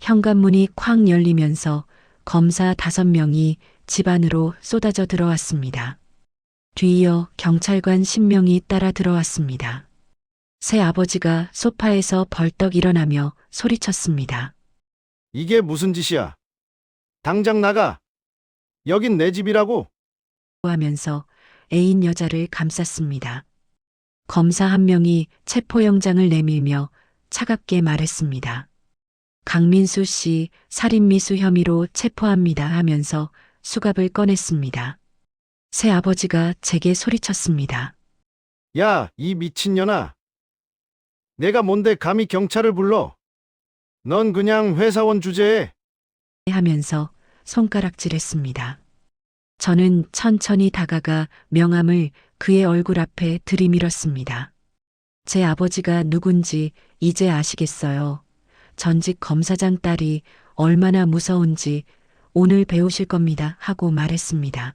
현관문이 쾅 열리면서 검사 5명이 집 안으로 쏟아져 들어왔습니다. 뒤이어 경찰관 10명이 따라 들어왔습니다. 새 아버지가 소파에서 벌떡 일어나며 소리쳤습니다. 이게 무슨 짓이야? 당장 나가. 여긴 내 집이라고. 하면서 애인 여자를 감쌌습니다. 검사 한 명이 체포영장을 내밀며 차갑게 말했습니다. 강민수 씨 살인미수 혐의로 체포합니다 하면서 수갑을 꺼냈습니다. 새 아버지가 제게 소리쳤습니다. 야, 이 미친년아. 내가 뭔데 감히 경찰을 불러? 넌 그냥 회사원 주제에. 하면서 손가락질했습니다. 저는 천천히 다가가 명함을 그의 얼굴 앞에 들이밀었습니다. 제 아버지가 누군지 이제 아시겠어요. 전직 검사장 딸이 얼마나 무서운지 오늘 배우실 겁니다 하고 말했습니다.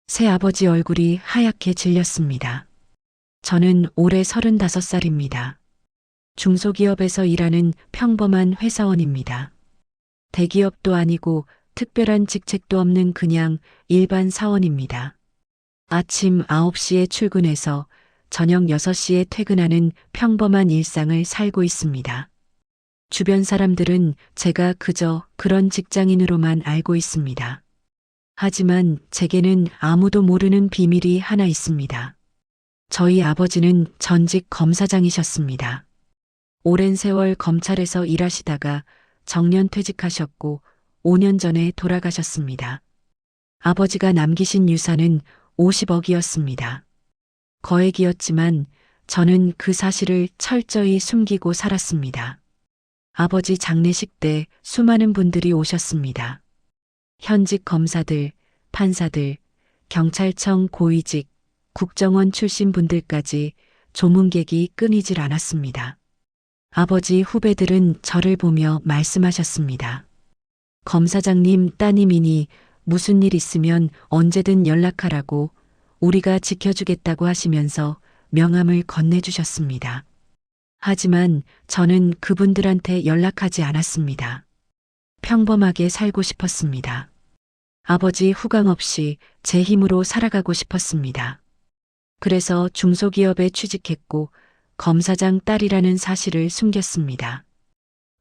새 아버지 얼굴이 하얗게 질렸습니다. 저는 올해 35살입니다. 중소기업에서 일하는 평범한 회사원입니다. 대기업도 아니고 특별한 직책도 없는 그냥 일반 사원입니다. 아침 9시에 출근해서 저녁 6시에 퇴근하는 평범한 일상을 살고 있습니다. 주변 사람들은 제가 그저 그런 직장인으로만 알고 있습니다. 하지만 제게는 아무도 모르는 비밀이 하나 있습니다. 저희 아버지는 전직 검사장이셨습니다. 오랜 세월 검찰에서 일하시다가 정년 퇴직하셨고 5년 전에 돌아가셨습니다. 아버지가 남기신 유산은 50억이었습니다. 거액이었지만 저는 그 사실을 철저히 숨기고 살았습니다. 아버지 장례식 때 수많은 분들이 오셨습니다. 현직 검사들, 판사들, 경찰청 고위직, 국정원 출신 분들까지 조문객이 끊이질 않았습니다. 아버지 후배들은 저를 보며 말씀하셨습니다. 검사장님 따님이니 무슨 일 있으면 언제든 연락하라고 우리가 지켜주겠다고 하시면서 명함을 건네주셨습니다. 하지만 저는 그분들한테 연락하지 않았습니다. 평범하게 살고 싶었습니다. 아버지 후광 없이 제 힘으로 살아가고 싶었습니다. 그래서 중소기업에 취직했고 검사장 딸이라는 사실을 숨겼습니다.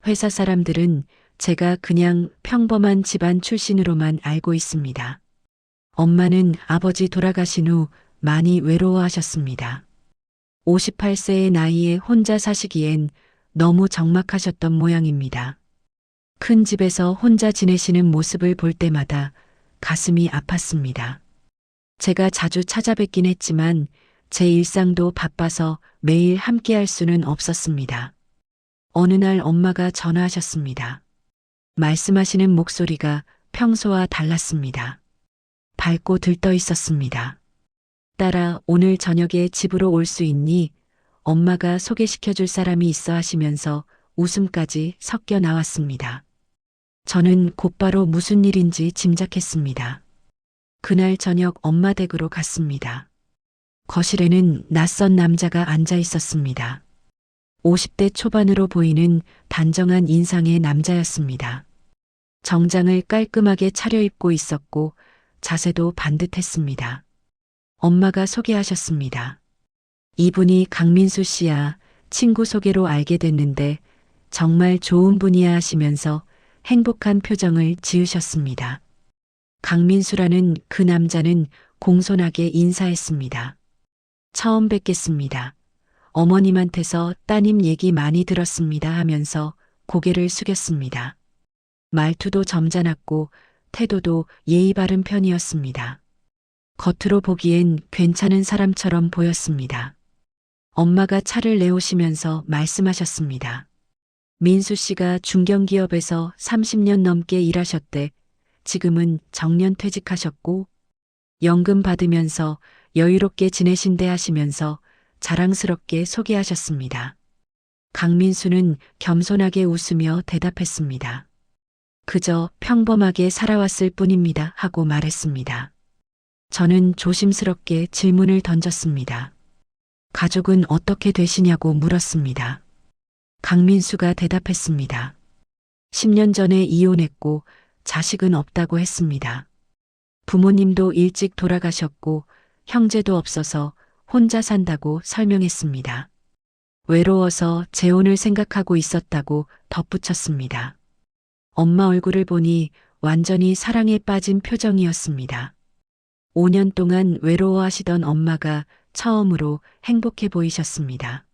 회사 사람들은 제가 그냥 평범한 집안 출신으로만 알고 있습니다. 엄마는 아버지 돌아가신 후 많이 외로워하셨습니다. 58세의 나이에 혼자 사시기엔 너무 적막하셨던 모양입니다. 큰 집에서 혼자 지내시는 모습을 볼 때마다 가슴이 아팠습니다. 제가 자주 찾아뵙긴 했지만 제 일상도 바빠서 매일 함께할 수는 없었습니다. 어느 날 엄마가 전화하셨습니다. 말씀하시는 목소리가 평소와 달랐습니다. 밝고 들떠 있었습니다. 딸아, 오늘 저녁에 집으로 올 수 있니? 엄마가 소개시켜줄 사람이 있어 하시면서 웃음까지 섞여 나왔습니다. 저는 곧바로 무슨 일인지 짐작했습니다. 그날 저녁 엄마 댁으로 갔습니다. 거실에는 낯선 남자가 앉아 있었습니다. 50대 초반으로 보이는 단정한 인상의 남자였습니다. 정장을 깔끔하게 차려입고 있었고 자세도 반듯했습니다. 엄마가 소개하셨습니다. 이분이 강민수 씨야. 친구 소개로 알게 됐는데 정말 좋은 분이야 하시면서 행복한 표정을 지으셨습니다. 강민수라는 그 남자는 공손하게 인사했습니다. 처음 뵙겠습니다. 어머님한테서 따님 얘기 많이 들었습니다 하면서 고개를 숙였습니다. 말투도 점잖았고 태도도 예의 바른 편이었습니다. 겉으로 보기엔 괜찮은 사람처럼 보였습니다. 엄마가 차를 내오시면서 말씀하셨습니다. 민수 씨가 중견기업에서 30년 넘게 일하셨대. 지금은 정년 퇴직하셨고 연금 받으면서 여유롭게 지내신대 하시면서 자랑스럽게 소개하셨습니다. 강민수는 겸손하게 웃으며 대답했습니다. 그저 평범하게 살아왔을 뿐입니다 하고 말했습니다. 저는 조심스럽게 질문을 던졌습니다. 가족은 어떻게 되시냐고 물었습니다. 강민수가 대답했습니다. 10년 전에 이혼했고 자식은 없다고 했습니다. 부모님도 일찍 돌아가셨고 형제도 없어서 혼자 산다고 설명했습니다. 외로워서 재혼을 생각하고 있었다고 덧붙였습니다. 엄마 얼굴을 보니 완전히 사랑에 빠진 표정이었습니다. 5년 동안 외로워하시던 엄마가 처음으로 행복해 보이셨습니다.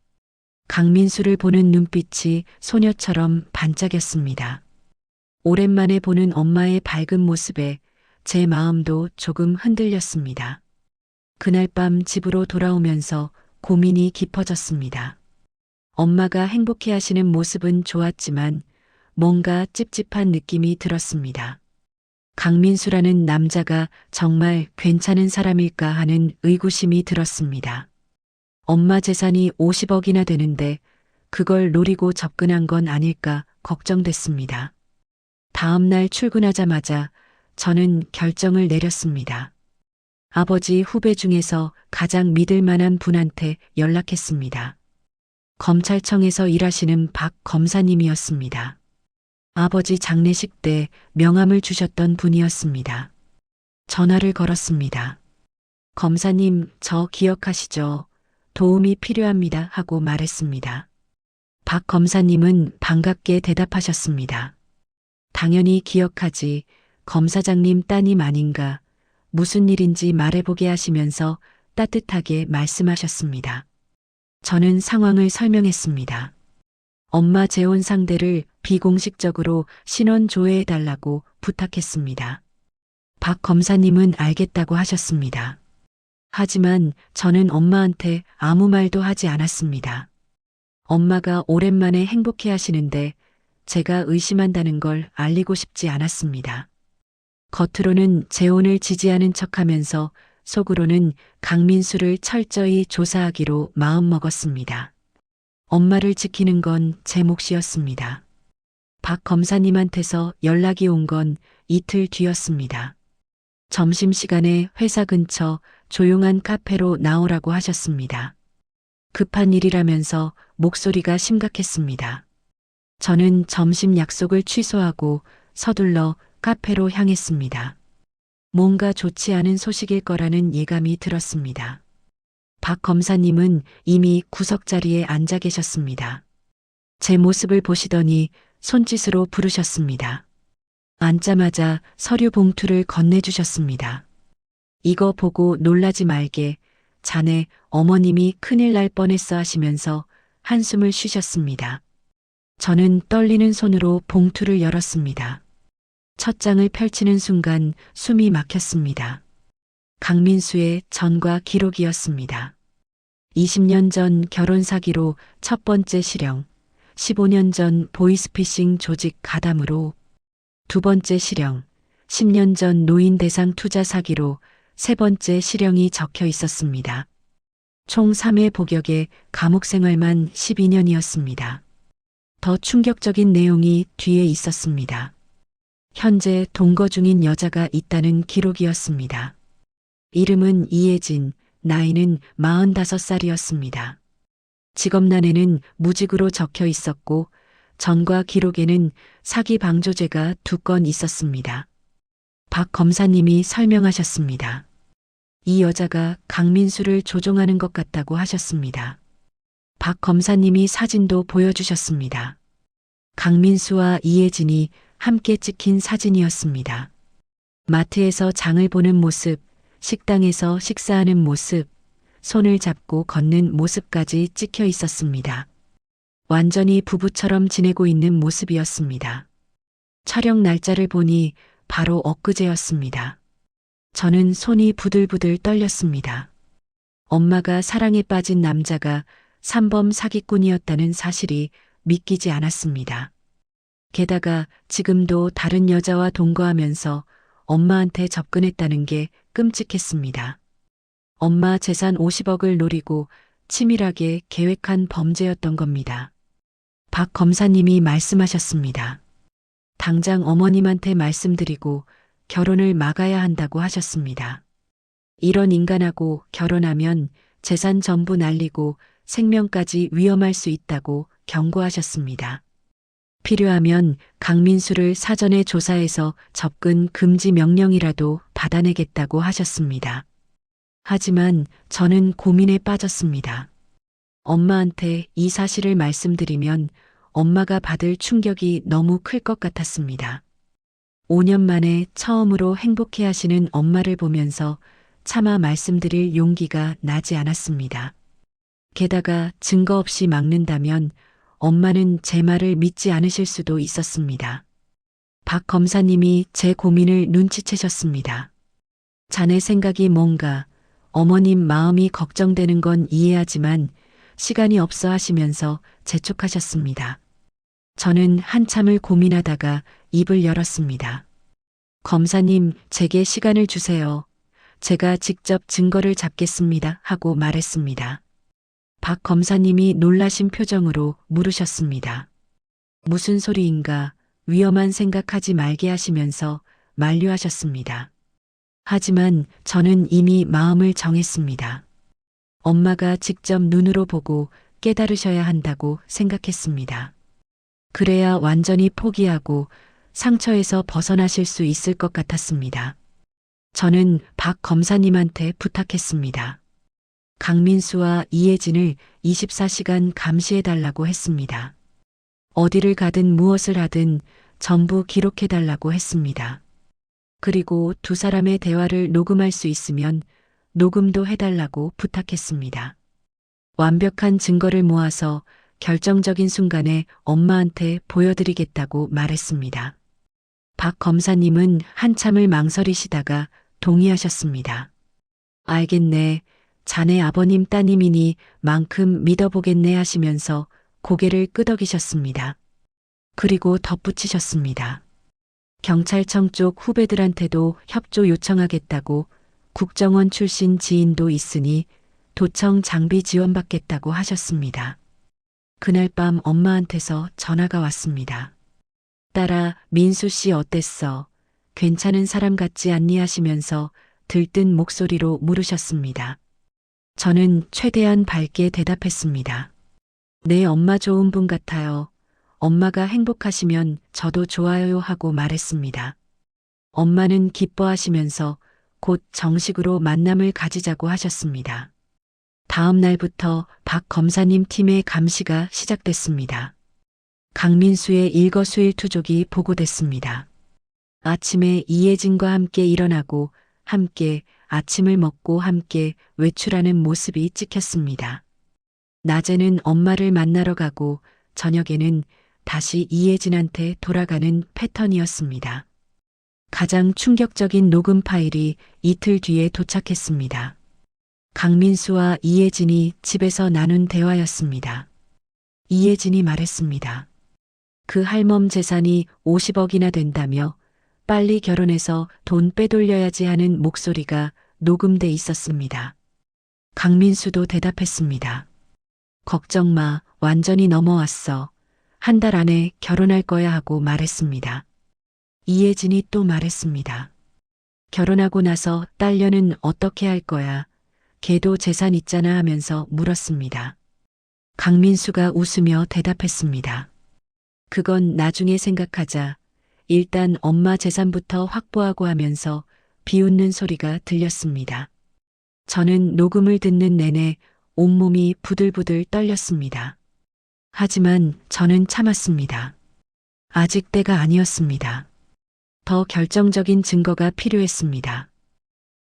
강민수를 보는 눈빛이 소녀처럼 반짝였습니다. 오랜만에 보는 엄마의 밝은 모습에 제 마음도 조금 흔들렸습니다. 그날 밤 집으로 돌아오면서 고민이 깊어졌습니다. 엄마가 행복해 하시는 모습은 좋았지만 뭔가 찝찝한 느낌이 들었습니다. 강민수라는 남자가 정말 괜찮은 사람일까 하는 의구심이 들었습니다. 엄마 재산이 50억이나 되는데 그걸 노리고 접근한 건 아닐까 걱정됐습니다. 다음 날 출근하자마자 저는 결정을 내렸습니다. 아버지 후배 중에서 가장 믿을 만한 분한테 연락했습니다. 검찰청에서 일하시는 박 검사님이었습니다. 아버지 장례식 때 명함을 주셨던 분이었습니다. 전화를 걸었습니다. 검사님, 저 기억하시죠? 도움이 필요합니다 하고 말했습니다. 박 검사님은 반갑게 대답하셨습니다. 당연히 기억하지. 검사장님 따님 아닌가. 무슨 일인지 말해보게 하시면서 따뜻하게 말씀하셨습니다. 저는 상황을 설명했습니다. 엄마 재혼 상대를 비공식적으로 신원 조회해달라고 부탁했습니다. 박 검사님은 알겠다고 하셨습니다. 하지만 저는 엄마한테 아무 말도 하지 않았습니다. 엄마가 오랜만에 행복해 하시는데 제가 의심한다는 걸 알리고 싶지 않았습니다. 겉으로는 재혼을 지지하는 척하면서 속으로는 강민수를 철저히 조사하기로 마음먹었습니다. 엄마를 지키는 건 제 몫이었습니다. 박 검사님한테서 연락이 온 건 이틀 뒤였습니다. 점심시간에 회사 근처 조용한 카페로 나오라고 하셨습니다. 급한 일이라면서 목소리가 심각했습니다. 저는 점심 약속을 취소하고 서둘러 카페로 향했습니다. 뭔가 좋지 않은 소식일 거라는 예감이 들었습니다. 박 검사님은 이미 구석자리에 앉아 계셨습니다. 제 모습을 보시더니 손짓으로 부르셨습니다. 앉자마자 서류 봉투를 건네주셨습니다. 이거 보고 놀라지 말게. 자네 어머님이 큰일 날 뻔했어 하시면서 한숨을 쉬셨습니다. 저는 떨리는 손으로 봉투를 열었습니다. 첫 장을 펼치는 순간 숨이 막혔습니다. 강민수의 전과 기록이었습니다. 20년 전 결혼 사기로 첫 번째 실형, 15년 전 보이스피싱 조직 가담으로 두 번째 실형, 10년 전 노인 대상 투자 사기로 세 번째 실형이 적혀 있었습니다. 총 3회 복역의 감옥 생활만 12년이었습니다. 더 충격적인 내용이 뒤에 있었습니다. 현재 동거 중인 여자가 있다는 기록이었습니다. 이름은 이혜진, 나이는 45살이었습니다. 직업란에는 무직으로 적혀 있었고 전과 기록에는 사기 방조죄가 2건 있었습니다. 박 검사님이 설명하셨습니다. 이 여자가 강민수를 조종하는 것 같다고 하셨습니다. 박 검사님이 사진도 보여주셨습니다. 강민수와 이혜진이 함께 찍힌 사진이었습니다. 마트에서 장을 보는 모습, 식당에서 식사하는 모습, 손을 잡고 걷는 모습까지 찍혀 있었습니다. 완전히 부부처럼 지내고 있는 모습이었습니다. 촬영 날짜를 보니 바로 엊그제였습니다. 저는 손이 부들부들 떨렸습니다. 엄마가 사랑에 빠진 남자가 산범 사기꾼이었다는 사실이 믿기지 않았습니다. 게다가 지금도 다른 여자와 동거하면서 엄마한테 접근했다는 게 끔찍했습니다. 엄마 재산 50억을 노리고 치밀하게 계획한 범죄였던 겁니다. 박 검사님이 말씀하셨습니다. 당장 어머님한테 말씀드리고 결혼을 막아야 한다고 하셨습니다. 이런 인간하고 결혼하면 재산 전부 날리고 생명까지 위험할 수 있다고 경고하셨습니다. 필요하면 강민수를 사전에 조사해서 접근 금지 명령이라도 받아내겠다고 하셨습니다. 하지만 저는 고민에 빠졌습니다. 엄마한테 이 사실을 말씀드리면 엄마가 받을 충격이 너무 클 것 같았습니다. 5년 만에 처음으로 행복해 하시는 엄마를 보면서 차마 말씀드릴 용기가 나지 않았습니다. 게다가 증거 없이 막는다면 엄마는 제 말을 믿지 않으실 수도 있었습니다. 박 검사님이 제 고민을 눈치채셨습니다. 자네 생각이 뭔가, 어머님 마음이 걱정되는 건 이해하지만 시간이 없어 하시면서 재촉하셨습니다. 저는 한참을 고민하다가 입을 열었습니다. 검사님, 제게 시간을 주세요. 제가 직접 증거를 잡겠습니다. 하고 말했습니다. 박 검사님이 놀라신 표정으로 물으셨습니다. 무슨 소리인가, 위험한 생각하지 말게 하시면서 만류하셨습니다. 하지만 저는 이미 마음을 정했습니다. 엄마가 직접 눈으로 보고 깨달으셔야 한다고 생각했습니다. 그래야 완전히 포기하고 상처에서 벗어나실 수 있을 것 같았습니다. 저는 박 검사님한테 부탁했습니다. 강민수와 이혜진을 24시간 감시해달라고 했습니다. 어디를 가든 무엇을 하든 전부 기록해달라고 했습니다. 그리고 두 사람의 대화를 녹음할 수 있으면 녹음도 해달라고 부탁했습니다. 완벽한 증거를 모아서 결정적인 순간에 엄마한테 보여드리겠다고 말했습니다. 박 검사님은 한참을 망설이시다가 동의하셨습니다. 알겠네. 자네 아버님 따님이니 만큼 믿어보겠네 하시면서 고개를 끄덕이셨습니다. 그리고 덧붙이셨습니다. 경찰청 쪽 후배들한테도 협조 요청하겠다고 국정원 출신 지인도 있으니 도청 장비 지원받겠다고 하셨습니다. 그날 밤 엄마한테서 전화가 왔습니다. 딸아, 민수 씨 어땠어? 괜찮은 사람 같지 않니 하시면서 들뜬 목소리로 물으셨습니다. 저는 최대한 밝게 대답했습니다. 네, 엄마 좋은 분 같아요. 엄마가 행복하시면 저도 좋아요 하고 말했습니다. 엄마는 기뻐하시면서 곧 정식으로 만남을 가지자고 하셨습니다. 다음 날부터 박 검사님 팀의 감시가 시작됐습니다. 강민수의 일거수일투족이 보고됐습니다. 아침에 이혜진과 함께 일어나고 함께 아침을 먹고 함께 외출하는 모습이 찍혔습니다. 낮에는 엄마를 만나러 가고 저녁에는 다시 이혜진한테 돌아가는 패턴이었습니다. 가장 충격적인 녹음 파일이 이틀 뒤에 도착했습니다. 강민수와 이혜진이 집에서 나눈 대화였습니다. 이혜진이 말했습니다. 그 할멈 재산이 50억이나 된다며 빨리 결혼해서 돈 빼돌려야지 하는 목소리가 녹음돼 있었습니다. 강민수도 대답했습니다. 걱정 마, 완전히 넘어왔어. 한 달 안에 결혼할 거야 하고 말했습니다. 이혜진이 또 말했습니다. 결혼하고 나서 딸려는 어떻게 할 거야? 걔도 재산 있잖아 하면서 물었습니다. 강민수가 웃으며 대답했습니다. 그건 나중에 생각하자. 일단 엄마 재산부터 확보하고 하면서 비웃는 소리가 들렸습니다. 저는 녹음을 듣는 내내 온몸이 부들부들 떨렸습니다. 하지만 저는 참았습니다. 아직 때가 아니었습니다. 더 결정적인 증거가 필요했습니다.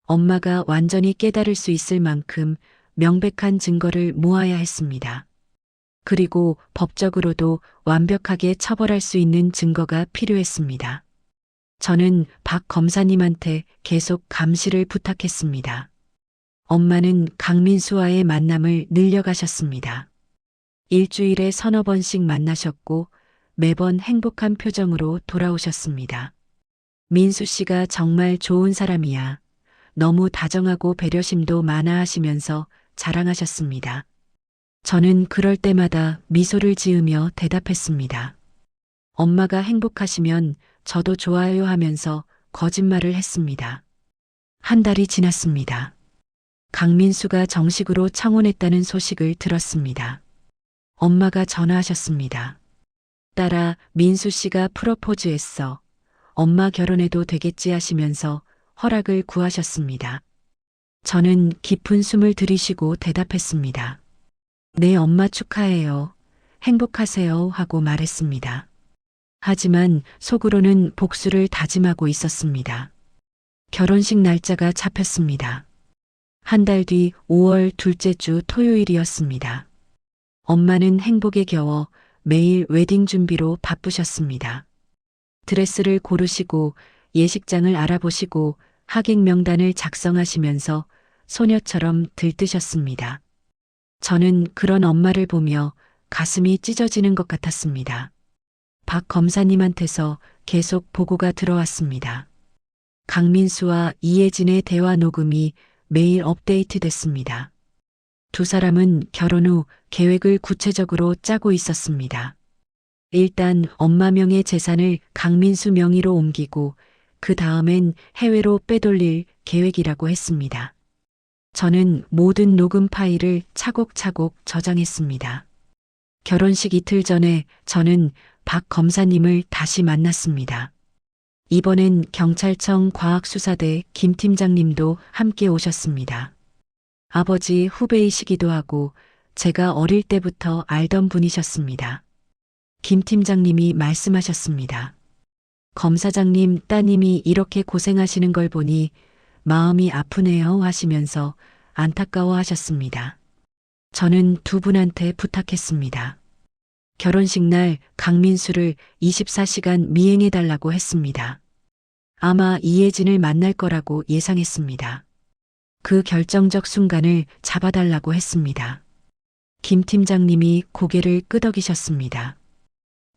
엄마가 완전히 깨달을 수 있을 만큼 명백한 증거를 모아야 했습니다. 그리고 법적으로도 완벽하게 처벌할 수 있는 증거가 필요했습니다. 저는 박 검사님한테 계속 감시를 부탁했습니다. 엄마는 강민수와의 만남을 늘려가셨습니다. 일주일에 서너 번씩 만나셨고 매번 행복한 표정으로 돌아오셨습니다. 민수 씨가 정말 좋은 사람이야. 너무 다정하고 배려심도 많아 하시면서 자랑하셨습니다. 저는 그럴 때마다 미소를 지으며 대답했습니다. 엄마가 행복하시면 저도 좋아요 하면서 거짓말을 했습니다. 한 달이 지났습니다. 강민수가 정식으로 청혼했다는 소식을 들었습니다. 엄마가 전화하셨습니다. 따라 민수 씨가 프로포즈했어. 엄마 결혼해도 되겠지 하시면서 허락을 구하셨습니다. 저는 깊은 숨을 들이쉬고 대답했습니다. 네, 엄마 축하해요. 행복하세요 하고 말했습니다. 하지만 속으로는 복수를 다짐하고 있었습니다. 결혼식 날짜가 잡혔습니다. 한 달 뒤 5월 둘째 주 토요일이었습니다. 엄마는 행복에 겨워 매일 웨딩 준비로 바쁘셨습니다. 드레스를 고르시고 예식장을 알아보시고 하객 명단을 작성하시면서 소녀처럼 들뜨셨습니다. 저는 그런 엄마를 보며 가슴이 찢어지는 것 같았습니다. 박 검사님한테서 계속 보고가 들어왔습니다. 강민수와 이혜진의 대화 녹음이 매일 업데이트됐습니다. 두 사람은 결혼 후 계획을 구체적으로 짜고 있었습니다. 일단 엄마 명의 재산을 강민수 명의로 옮기고 그 다음엔 해외로 빼돌릴 계획이라고 했습니다. 저는 모든 녹음 파일을 차곡차곡 저장했습니다. 결혼식 이틀 전에 저는 박 검사님을 다시 만났습니다. 이번엔 경찰청 과학수사대 김 팀장님도 함께 오셨습니다. 아버지 후배이시기도 하고 제가 어릴 때부터 알던 분이셨습니다. 김 팀장님이 말씀하셨습니다. 검사장님 따님이 이렇게 고생하시는 걸 보니 마음이 아프네요 하시면서 안타까워 하셨습니다. 저는 두 분한테 부탁했습니다. 결혼식 날 강민수를 24시간 미행해 달라고 했습니다. 아마 이혜진을 만날 거라고 예상했습니다. 그 결정적 순간을 잡아달라고 했습니다. 김 팀장님이 고개를 끄덕이셨습니다.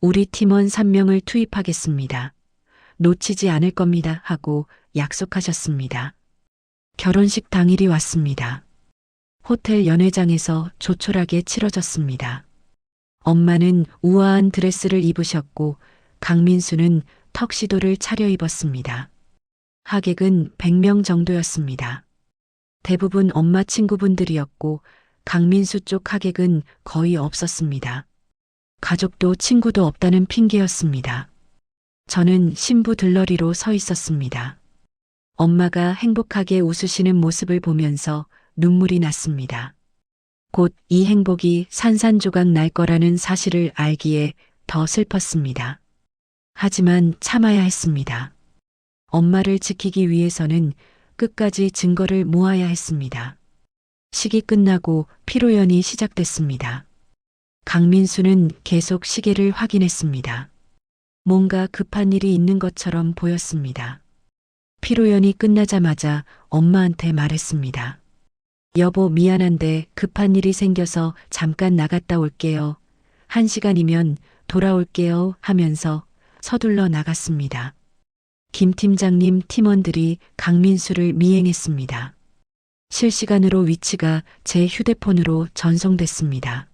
우리 팀원 3명을 투입하겠습니다. 놓치지 않을 겁니다 하고 약속하셨습니다. 결혼식 당일이 왔습니다. 호텔 연회장에서 조촐하게 치러졌습니다. 엄마는 우아한 드레스를 입으셨고 강민수는 턱시도를 차려입었습니다. 하객은 100명 정도였습니다. 대부분 엄마 친구분들이었고 강민수 쪽 하객은 거의 없었습니다. 가족도 친구도 없다는 핑계였습니다. 저는 신부 들러리로 서 있었습니다. 엄마가 행복하게 웃으시는 모습을 보면서 눈물이 났습니다. 곧 이 행복이 산산조각 날 거라는 사실을 알기에 더 슬펐습니다. 하지만 참아야 했습니다. 엄마를 지키기 위해서는 끝까지 증거를 모아야 했습니다. 식이 끝나고 피로연이 시작됐습니다. 강민수는 계속 시계를 확인했습니다. 뭔가 급한 일이 있는 것처럼 보였습니다. 피로연이 끝나자마자 엄마한테 말했습니다. 여보, 미안한데 급한 일이 생겨서 잠깐 나갔다 올게요. 1시간이면 돌아올게요 하면서 서둘러 나갔습니다. 김 팀장님 팀원들이 강민수를 미행했습니다. 실시간으로 위치가 제 휴대폰으로 전송됐습니다.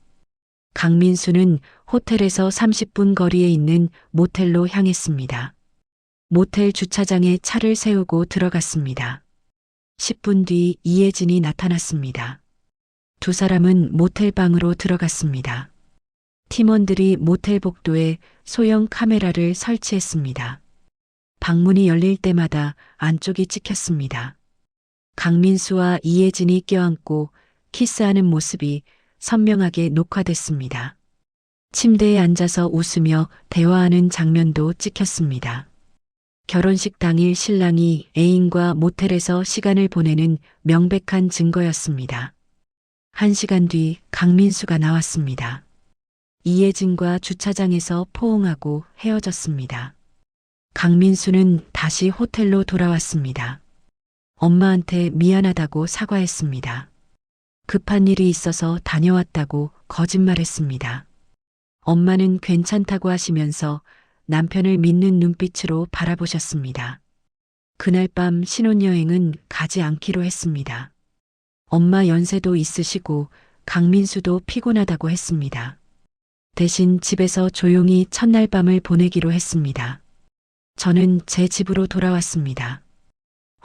강민수는 호텔에서 30분 거리에 있는 모텔로 향했습니다. 모텔 주차장에 차를 세우고 들어갔습니다. 10분 뒤 이혜진이 나타났습니다. 두 사람은 모텔 방으로 들어갔습니다. 팀원들이 모텔 복도에 소형 카메라를 설치했습니다. 방문이 열릴 때마다 안쪽이 찍혔습니다. 강민수와 이혜진이 껴안고 키스하는 모습이 선명하게 녹화됐습니다. 침대에 앉아서 웃으며 대화하는 장면도 찍혔습니다. 결혼식 당일 신랑이 애인과 모텔에서 시간을 보내는 명백한 증거였습니다. 1시간 뒤 강민수가 나왔습니다. 이혜진과 주차장에서 포옹하고 헤어졌습니다. 강민수는 다시 호텔로 돌아왔습니다. 엄마한테 미안하다고 사과했습니다. 급한 일이 있어서 다녀왔다고 거짓말했습니다. 엄마는 괜찮다고 하시면서 남편을 믿는 눈빛으로 바라보셨습니다. 그날 밤 신혼여행은 가지 않기로 했습니다. 엄마 연세도 있으시고 강민수도 피곤하다고 했습니다. 대신 집에서 조용히 첫날 밤을 보내기로 했습니다. 저는 제 집으로 돌아왔습니다.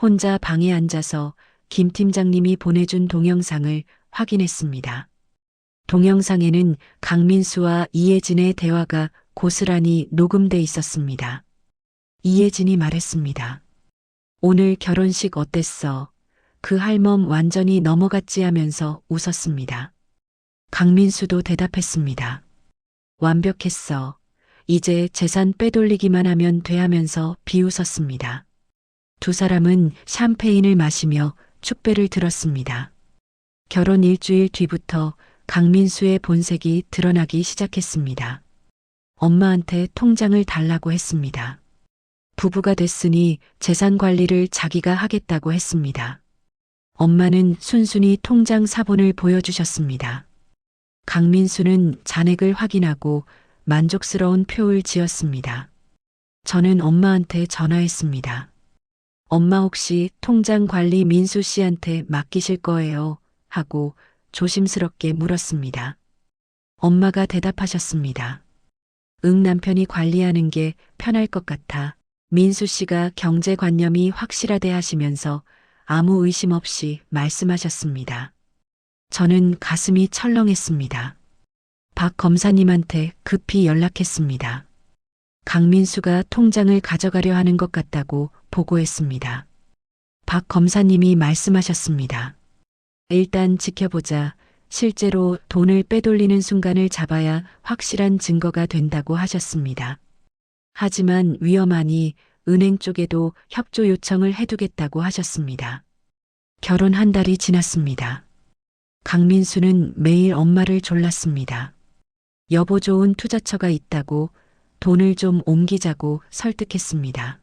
혼자 방에 앉아서 김 팀장님이 보내준 동영상을 확인했습니다. 동영상에는 강민수와 이혜진의 대화가 고스란히 녹음돼 있었습니다. 이혜진이 말했습니다. 오늘 결혼식 어땠어? 그 할멈 완전히 넘어갔지 하면서 웃었습니다. 강민수도 대답했습니다. 완벽했어. 이제 재산 빼돌리기만 하면 돼 하면서 비웃었습니다. 두 사람은 샴페인을 마시며 축배를 들었습니다. 결혼 일주일 뒤부터 강민수의 본색이 드러나기 시작했습니다. 엄마한테 통장을 달라고 했습니다. 부부가 됐으니 재산 관리를 자기가 하겠다고 했습니다. 엄마는 순순히 통장 사본을 보여주셨습니다. 강민수는 잔액을 확인하고 만족스러운 표를 지었습니다. 저는 엄마한테 전화했습니다. 엄마 혹시 통장 관리 민수 씨한테 맡기실 거예요? 하고 조심스럽게 물었습니다. 엄마가 대답하셨습니다. 응, 남편이 관리하는 게 편할 것 같아. 민수 씨가 경제관념이 확실하대 하시면서 아무 의심 없이 말씀하셨습니다. 저는 가슴이 철렁했습니다. 박 검사님한테 급히 연락했습니다. 강민수가 통장을 가져가려 하는 것 같다고 보고했습니다. 박 검사님이 말씀하셨습니다. 일단 지켜보자. 실제로 돈을 빼돌리는 순간을 잡아야 확실한 증거가 된다고 하셨습니다. 하지만 위험하니 은행 쪽에도 협조 요청을 해두겠다고 하셨습니다. 결혼 한 달이 지났습니다. 강민수는 매일 엄마를 졸랐습니다. 여보 좋은 투자처가 있다고 돈을 좀 옮기자고 설득했습니다.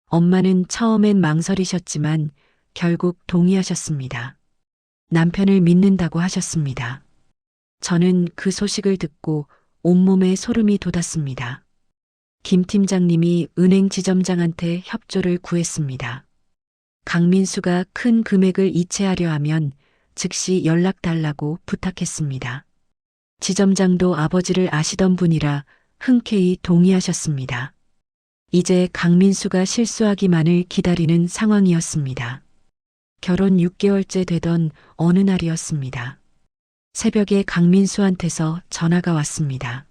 엄마는 처음엔 망설이셨지만 결국 동의하셨습니다. 남편을 믿는다고 하셨습니다. 저는 그 소식을 듣고 온몸에 소름이 돋았습니다. 김 팀장님이 은행 지점장한테 협조를 구했습니다. 강민수가 큰 금액을 이체하려 하면 즉시 연락 달라고 부탁했습니다. 지점장도 아버지를 아시던 분이라 흔쾌히 동의하셨습니다. 이제 강민수가 실수하기만을 기다리는 상황이었습니다. 결혼 6개월째 되던 어느 날이었습니다. 새벽에 강민수한테서 전화가 왔습니다.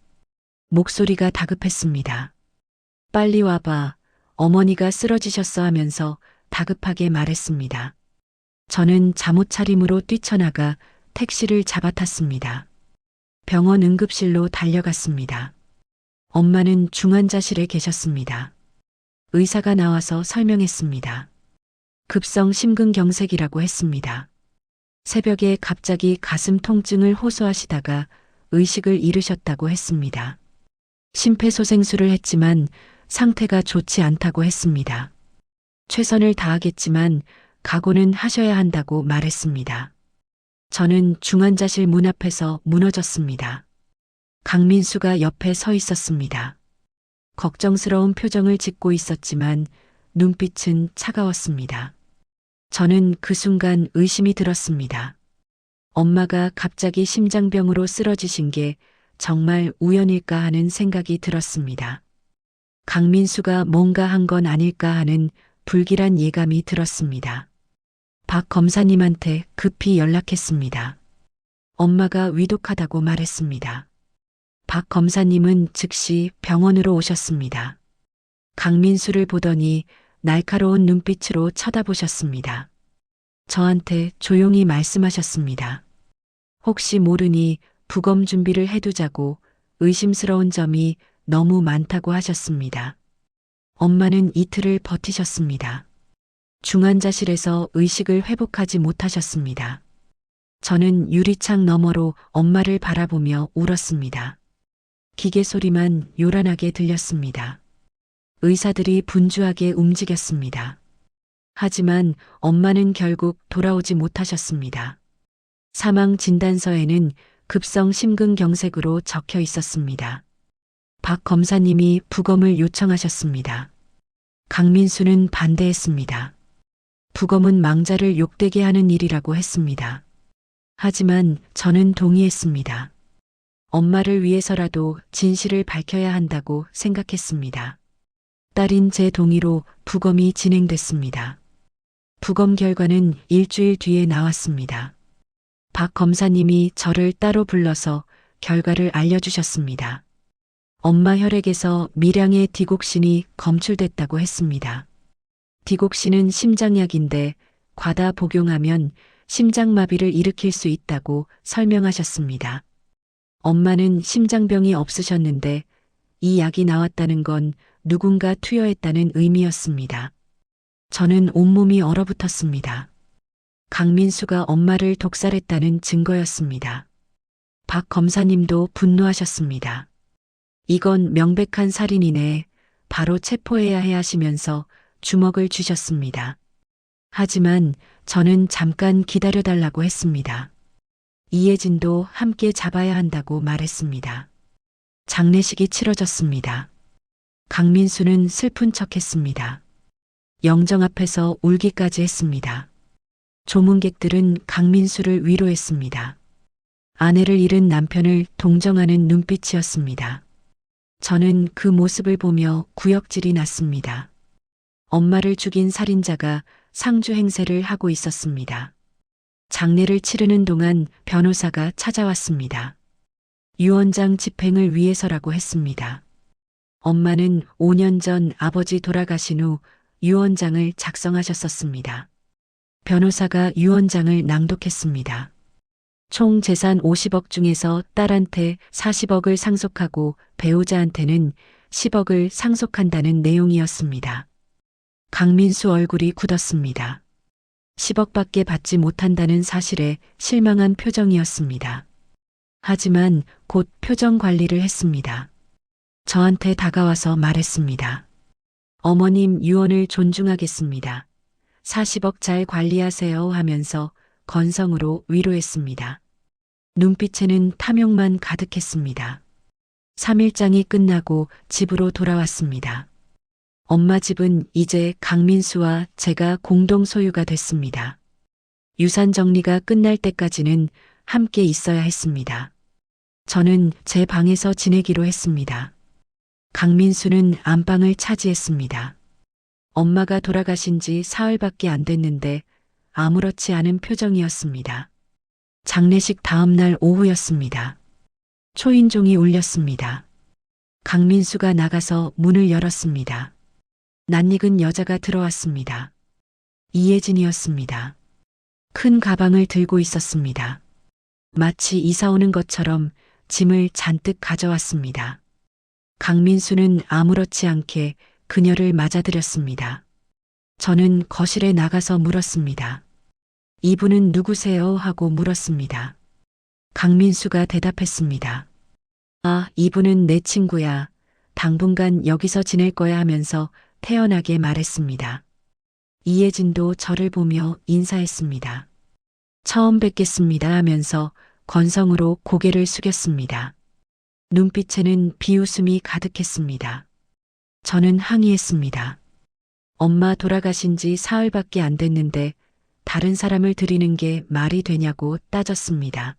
목소리가 다급했습니다. 빨리 와봐. 어머니가 쓰러지셨어 하면서 다급하게 말했습니다. 저는 잠옷 차림으로 뛰쳐나가 택시를 잡아탔습니다. 병원 응급실로 달려갔습니다. 엄마는 중환자실에 계셨습니다. 의사가 나와서 설명했습니다. 급성 심근경색이라고 했습니다. 새벽에 갑자기 가슴 통증을 호소하시다가 의식을 잃으셨다고 했습니다. 심폐소생술을 했지만 상태가 좋지 않다고 했습니다. 최선을 다하겠지만 각오는 하셔야 한다고 말했습니다. 저는 중환자실 문 앞에서 무너졌습니다. 강민수가 옆에 서 있었습니다. 걱정스러운 표정을 짓고 있었지만 눈빛은 차가웠습니다. 저는 그 순간 의심이 들었습니다. 엄마가 갑자기 심장병으로 쓰러지신 게 정말 우연일까 하는 생각이 들었습니다. 강민수가 뭔가 한 건 아닐까 하는 불길한 예감이 들었습니다. 박 검사님한테 급히 연락했습니다. 엄마가 위독하다고 말했습니다. 박 검사님은 즉시 병원으로 오셨습니다. 강민수를 보더니 날카로운 눈빛으로 쳐다보셨습니다. 저한테 조용히 말씀하셨습니다. 혹시 모르니 부검 준비를 해두자고 의심스러운 점이 너무 많다고 하셨습니다. 엄마는 이틀을 버티셨습니다. 중환자실에서 의식을 회복하지 못하셨습니다. 저는 유리창 너머로 엄마를 바라보며 울었습니다. 기계 소리만 요란하게 들렸습니다. 의사들이 분주하게 움직였습니다. 하지만 엄마는 결국 돌아오지 못하셨습니다. 사망 진단서에는 급성 심근경색으로 적혀 있었습니다. 박 검사님이 부검을 요청하셨습니다. 강민수는 반대했습니다. 부검은 망자를 욕되게 하는 일이라고 했습니다. 하지만 저는 동의했습니다. 엄마를 위해서라도 진실을 밝혀야 한다고 생각했습니다. 딸인 제 동의로 부검이 진행됐습니다. 부검 결과는 일주일 뒤에 나왔습니다. 박 검사님이 저를 따로 불러서 결과를 알려주셨습니다. 엄마 혈액에서 밀양의 디곡신이 검출됐다고 했습니다. 디곡신은 심장약인데 과다 복용하면 심장마비를 일으킬 수 있다고 설명하셨습니다. 엄마는 심장병이 없으셨는데 이 약이 나왔다는 건 누군가 투여했다는 의미였습니다. 저는 온몸이 얼어붙었습니다. 강민수가 엄마를 독살했다는 증거였습니다. 박 검사님도 분노하셨습니다. 이건 명백한 살인이네. 바로 체포해야 해 하시면서 주먹을 쥐셨습니다. 하지만 저는 잠깐 기다려달라고 했습니다. 이혜진도 함께 잡아야 한다고 말했습니다. 장례식이 치러졌습니다. 강민수는 슬픈 척했습니다. 영정 앞에서 울기까지 했습니다. 조문객들은 강민수를 위로했습니다. 아내를 잃은 남편을 동정하는 눈빛이었습니다. 저는 그 모습을 보며 구역질이 났습니다. 엄마를 죽인 살인자가 상주 행세를 하고 있었습니다. 장례를 치르는 동안 변호사가 찾아왔습니다. 유언장 집행을 위해서라고 했습니다. 엄마는 5년 전 아버지 돌아가신 후 유언장을 작성하셨었습니다. 변호사가 유언장을 낭독했습니다. 총 재산 50억 중에서 딸한테 40억을 상속하고 배우자한테는 10억을 상속한다는 내용이었습니다. 강민수 얼굴이 굳었습니다. 10억밖에 받지 못한다는 사실에 실망한 표정이었습니다. 하지만 곧 표정 관리를 했습니다. 저한테 다가와서 말했습니다. 어머님 유언을 존중하겠습니다. 40억 잘 관리하세요 하면서 건성으로 위로했습니다. 눈빛에는 탐욕만 가득했습니다. 3일장이 끝나고 집으로 돌아왔습니다. 엄마 집은 이제 강민수와 제가 공동 소유가 됐습니다. 유산 정리가 끝날 때까지는 함께 있어야 했습니다. 저는 제 방에서 지내기로 했습니다. 강민수는 안방을 차지했습니다. 엄마가 돌아가신 지 사흘밖에 안 됐는데 아무렇지 않은 표정이었습니다. 장례식 다음 날 오후였습니다. 초인종이 울렸습니다. 강민수가 나가서 문을 열었습니다. 낯익은 여자가 들어왔습니다. 이혜진이었습니다. 큰 가방을 들고 있었습니다. 마치 이사 오는 것처럼 짐을 잔뜩 가져왔습니다. 강민수는 아무렇지 않게 그녀를 맞아들였습니다. 저는 거실에 나가서 물었습니다. 이분은 누구세요? 하고 물었습니다. 강민수가 대답했습니다. 아, 이분은 내 친구야. 당분간 여기서 지낼 거야 하면서 태연하게 말했습니다. 이혜진도 저를 보며 인사했습니다. 처음 뵙겠습니다 하면서 건성으로 고개를 숙였습니다. 눈빛에는 비웃음이 가득했습니다. 저는 항의했습니다. 엄마 돌아가신 지 사흘밖에 안 됐는데 다른 사람을 들이는 게 말이 되냐고 따졌습니다.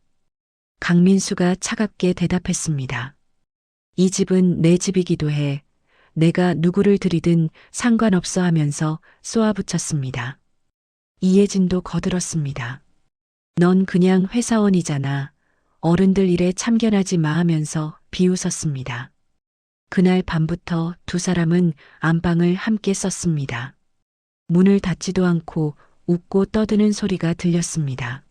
강민수가 차갑게 대답했습니다. 이 집은 내 집이기도 해. 내가 누구를 들이든 상관없어 하면서 쏘아붙였습니다. 이혜진도 거들었습니다. 넌 그냥 회사원이잖아. 어른들 일에 참견하지 마 하면서 비웃었습니다. 그날 밤부터 두 사람은 안방을 함께 썼습니다. 문을 닫지도 않고 웃고 떠드는 소리가 들렸습니다.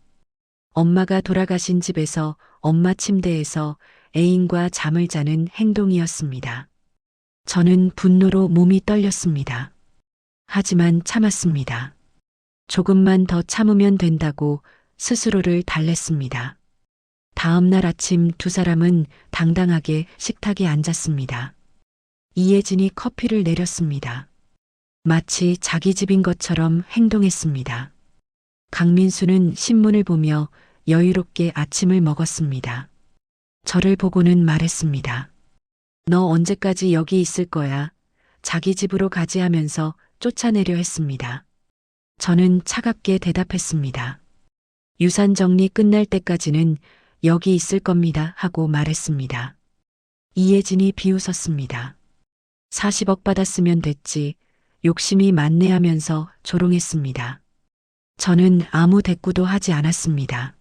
엄마가 돌아가신 집에서 엄마 침대에서 애인과 잠을 자는 행동이었습니다. 저는 분노로 몸이 떨렸습니다. 하지만 참았습니다. 조금만 더 참으면 된다고 스스로를 달랬습니다. 다음 날 아침 두 사람은 당당하게 식탁에 앉았습니다. 이혜진이 커피를 내렸습니다. 마치 자기 집인 것처럼 행동했습니다. 강민수는 신문을 보며 여유롭게 아침을 먹었습니다. 저를 보고는 말했습니다. 너 언제까지 여기 있을 거야? 자기 집으로 가지 하면서 쫓아내려 했습니다. 저는 차갑게 대답했습니다. 유산 정리 끝날 때까지는 여기 있을 겁니다 하고 말했습니다. 이혜진이 비웃었습니다. 40억 받았으면 됐지. 욕심이 많네 하면서 조롱했습니다. 저는 아무 대꾸도 하지 않았습니다.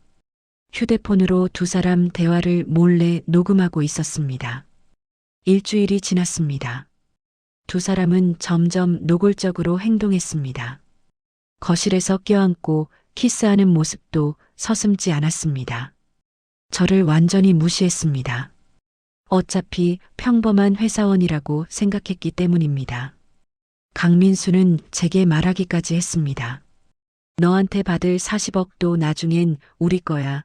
휴대폰으로 두 사람 대화를 몰래 녹음하고 있었습니다. 일주일이 지났습니다. 두 사람은 점점 노골적으로 행동했습니다. 거실에서 껴안고 키스하는 모습도 서슴지 않았습니다. 저를 완전히 무시했습니다. 어차피 평범한 회사원이라고 생각했기 때문입니다. 강민수는 제게 말하기까지 했습니다. 너한테 받을 40억도 나중엔 우리 거야.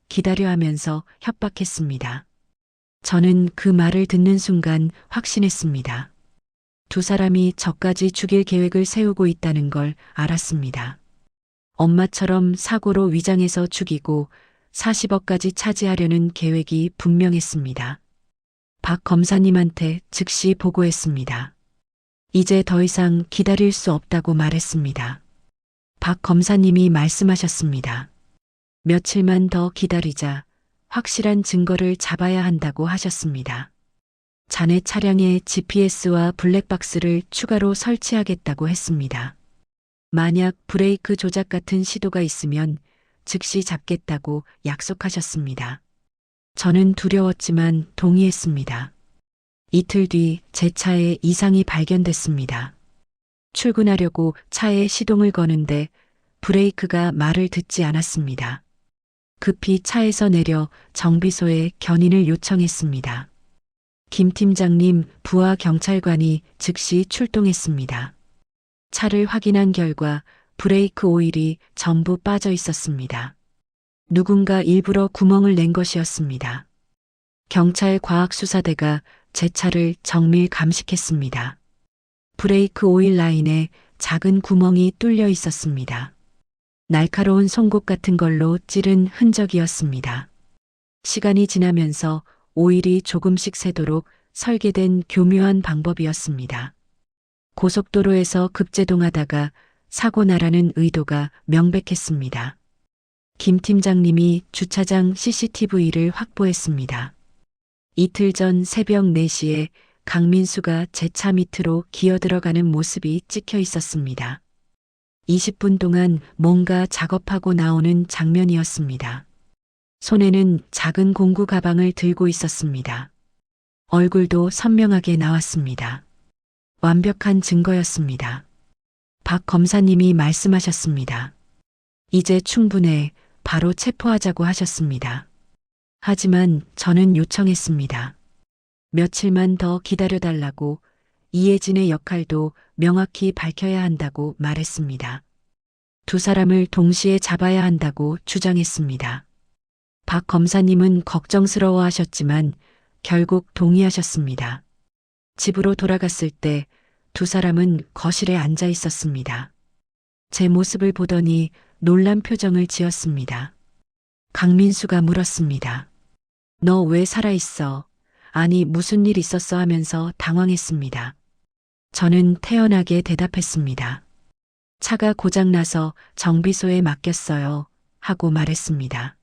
기다려 하면서 협박했습니다. 저는 그 말을 듣는 순간 확신했습니다. 두 사람이 저까지 죽일 계획을 세우고 있다는 걸 알았습니다. 엄마처럼 사고로 위장해서 죽이고 40억까지 차지하려는 계획이 분명했습니다. 박 검사님한테 즉시 보고했습니다. 이제 더 이상 기다릴 수 없다고 말했습니다. 박 검사님이 말씀하셨습니다. 며칠만 더 기다리자. 확실한 증거를 잡아야 한다고 하셨습니다. 자네 차량에 GPS와 블랙박스를 추가로 설치하겠다고 했습니다. 만약 브레이크 조작 같은 시도가 있으면 즉시 잡겠다고 약속하셨습니다. 저는 두려웠지만 동의했습니다. 이틀 뒤 제 차에 이상이 발견됐습니다. 출근하려고 차에 시동을 거는데 브레이크가 말을 듣지 않았습니다. 급히 차에서 내려 정비소에 견인을 요청했습니다. 김 팀장님, 부하 경찰관이 즉시 출동했습니다. 차를 확인한 결과 브레이크 오일이 전부 빠져 있었습니다. 누군가 일부러 구멍을 낸 것이었습니다. 경찰 과학수사대가 제 차를 정밀 감식했습니다. 브레이크 오일 라인에 작은 구멍이 뚫려 있었습니다. 날카로운 송곳 같은 걸로 찌른 흔적이었습니다. 시간이 지나면서 오일이 조금씩 새도록 설계된 교묘한 방법이었습니다. 고속도로에서 급제동하다가 사고 나라는 의도가 명백했습니다. 김 팀장님이 주차장 CCTV를 확보했습니다. 이틀 전 새벽 4시에 강민수가 제 차 밑으로 기어들어가는 모습이 찍혀 있었습니다. 20분 동안 뭔가 작업하고 나오는 장면이었습니다. 손에는 작은 공구 가방을 들고 있었습니다. 얼굴도 선명하게 나왔습니다. 완벽한 증거였습니다. 박 검사님이 말씀하셨습니다. 이제 충분해. 바로 체포하자고 하셨습니다. 하지만 저는 요청했습니다. 며칠만 더 기다려달라고, 이혜진의 역할도 명확히 밝혀야 한다고 말했습니다. 두 사람을 동시에 잡아야 한다고 주장했습니다. 박 검사님은 걱정스러워 하셨지만 결국 동의하셨습니다. 집으로 돌아갔을 때 두 사람은 거실에 앉아 있었습니다. 제 모습을 보더니 놀란 표정을 지었습니다. 강민수가 물었습니다. 너 왜 살아있어? 아니 무슨 일 있었어 하면서 당황했습니다. 저는 태연하게 대답했습니다. 차가 고장나서 정비소에 맡겼어요. 하고 말했습니다.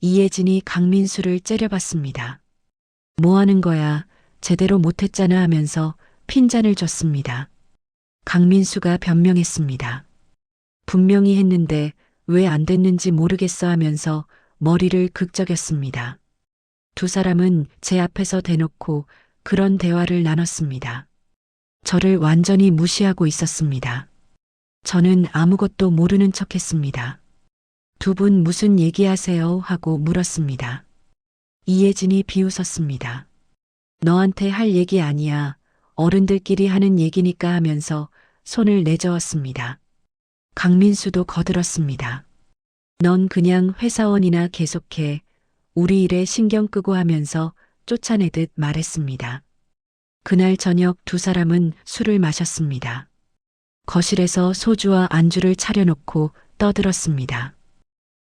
이혜진이 강민수를 째려봤습니다. 뭐 하는 거야? 제대로 못했잖아 하면서 핀잔을 줬습니다. 강민수가 변명했습니다. 분명히 했는데 왜 안 됐는지 모르겠어 하면서 머리를 극적였습니다. 두 사람은 제 앞에서 대놓고 그런 대화를 나눴습니다. 저를 완전히 무시하고 있었습니다. 저는 아무것도 모르는 척했습니다. 두 분 무슨 얘기하세요? 하고 물었습니다. 이혜진이 비웃었습니다. 너한테 할 얘기 아니야. 어른들끼리 하는 얘기니까 하면서 손을 내저었습니다. 강민수도 거들었습니다. 넌 그냥 회사원이나 계속해. 우리 일에 신경 끄고 하면서 쫓아내듯 말했습니다. 그날 저녁 두 사람은 술을 마셨습니다. 거실에서 소주와 안주를 차려놓고 떠들었습니다.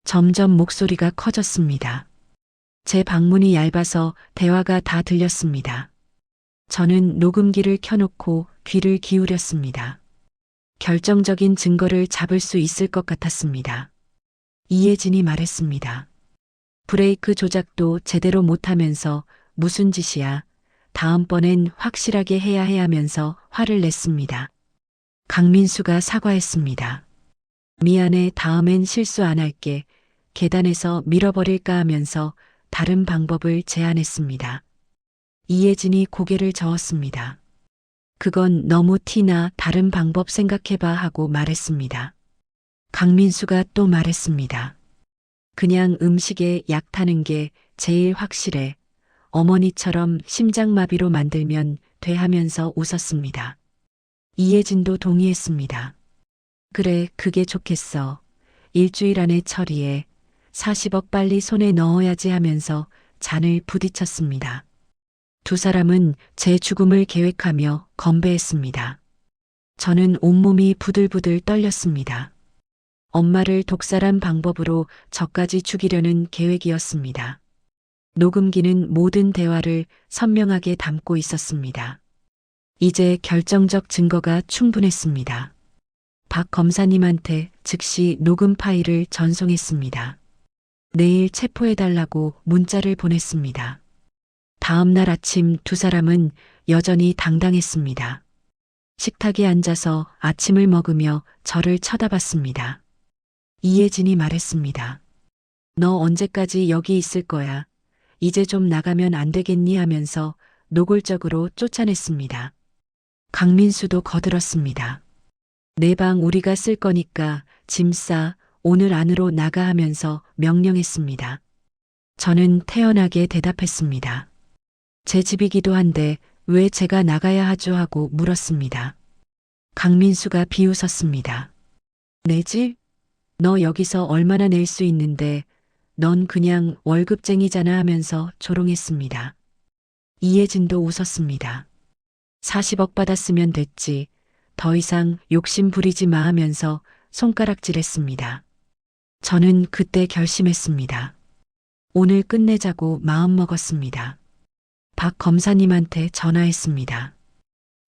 점점 목소리가 커졌습니다. 제 방문이 얇아서 대화가 다 들렸습니다. 저는 녹음기를 켜놓고 귀를 기울였습니다. 결정적인 증거를 잡을 수 있을 것 같았습니다. 이혜진이 말했습니다. 브레이크 조작도 제대로 못하면서 무슨 짓이야. 다음번엔 확실하게 해야 해 하면서 화를 냈습니다. 강민수가 사과했습니다. 미안해, 다음엔 실수 안 할게. 계단에서 밀어버릴까 하면서 다른 방법을 제안했습니다. 이혜진이 고개를 저었습니다. 그건 너무 티나 다른 방법 생각해봐 하고 말했습니다. 강민수가 또 말했습니다. 그냥 음식에 약 타는 게 제일 확실해. 어머니처럼 심장마비로 만들면 돼 하면서 웃었습니다. 이혜진도 동의했습니다. 그래, 그게 좋겠어. 일주일 안에 처리해. 40억 빨리 손에 넣어야지 하면서 잔을 부딪혔습니다. 두 사람은 제 죽음을 계획하며 건배했습니다. 저는 온몸이 부들부들 떨렸습니다. 엄마를 독살한 방법으로 저까지 죽이려는 계획이었습니다. 녹음기는 모든 대화를 선명하게 담고 있었습니다. 이제 결정적 증거가 충분했습니다. 박 검사님한테 즉시 녹음 파일을 전송했습니다. 내일 체포해달라고 문자를 보냈습니다. 다음 날 아침 두 사람은 여전히 당당했습니다. 식탁에 앉아서 아침을 먹으며 저를 쳐다봤습니다. 이혜진이 말했습니다. 너 언제까지 여기 있을 거야? 이제 좀 나가면 안 되겠니 하면서 노골적으로 쫓아냈습니다. 강민수도 거들었습니다. 내 방 우리가 쓸 거니까 짐 싸, 오늘 안으로 나가 하면서 명령했습니다. 저는 태연하게 대답했습니다. 제 집이기도 한데 왜 제가 나가야 하죠 하고 물었습니다. 강민수가 비웃었습니다. 내 집? 너 여기서 얼마나 낼 수 있는데 넌 그냥 월급쟁이잖아 하면서 조롱했습니다. 이혜진도 웃었습니다. 40억 받았으면 됐지. 더 이상 욕심 부리지 마 하면서 손가락질했습니다. 저는 그때 결심했습니다. 오늘 끝내자고 마음먹었습니다. 박 검사님한테 전화했습니다.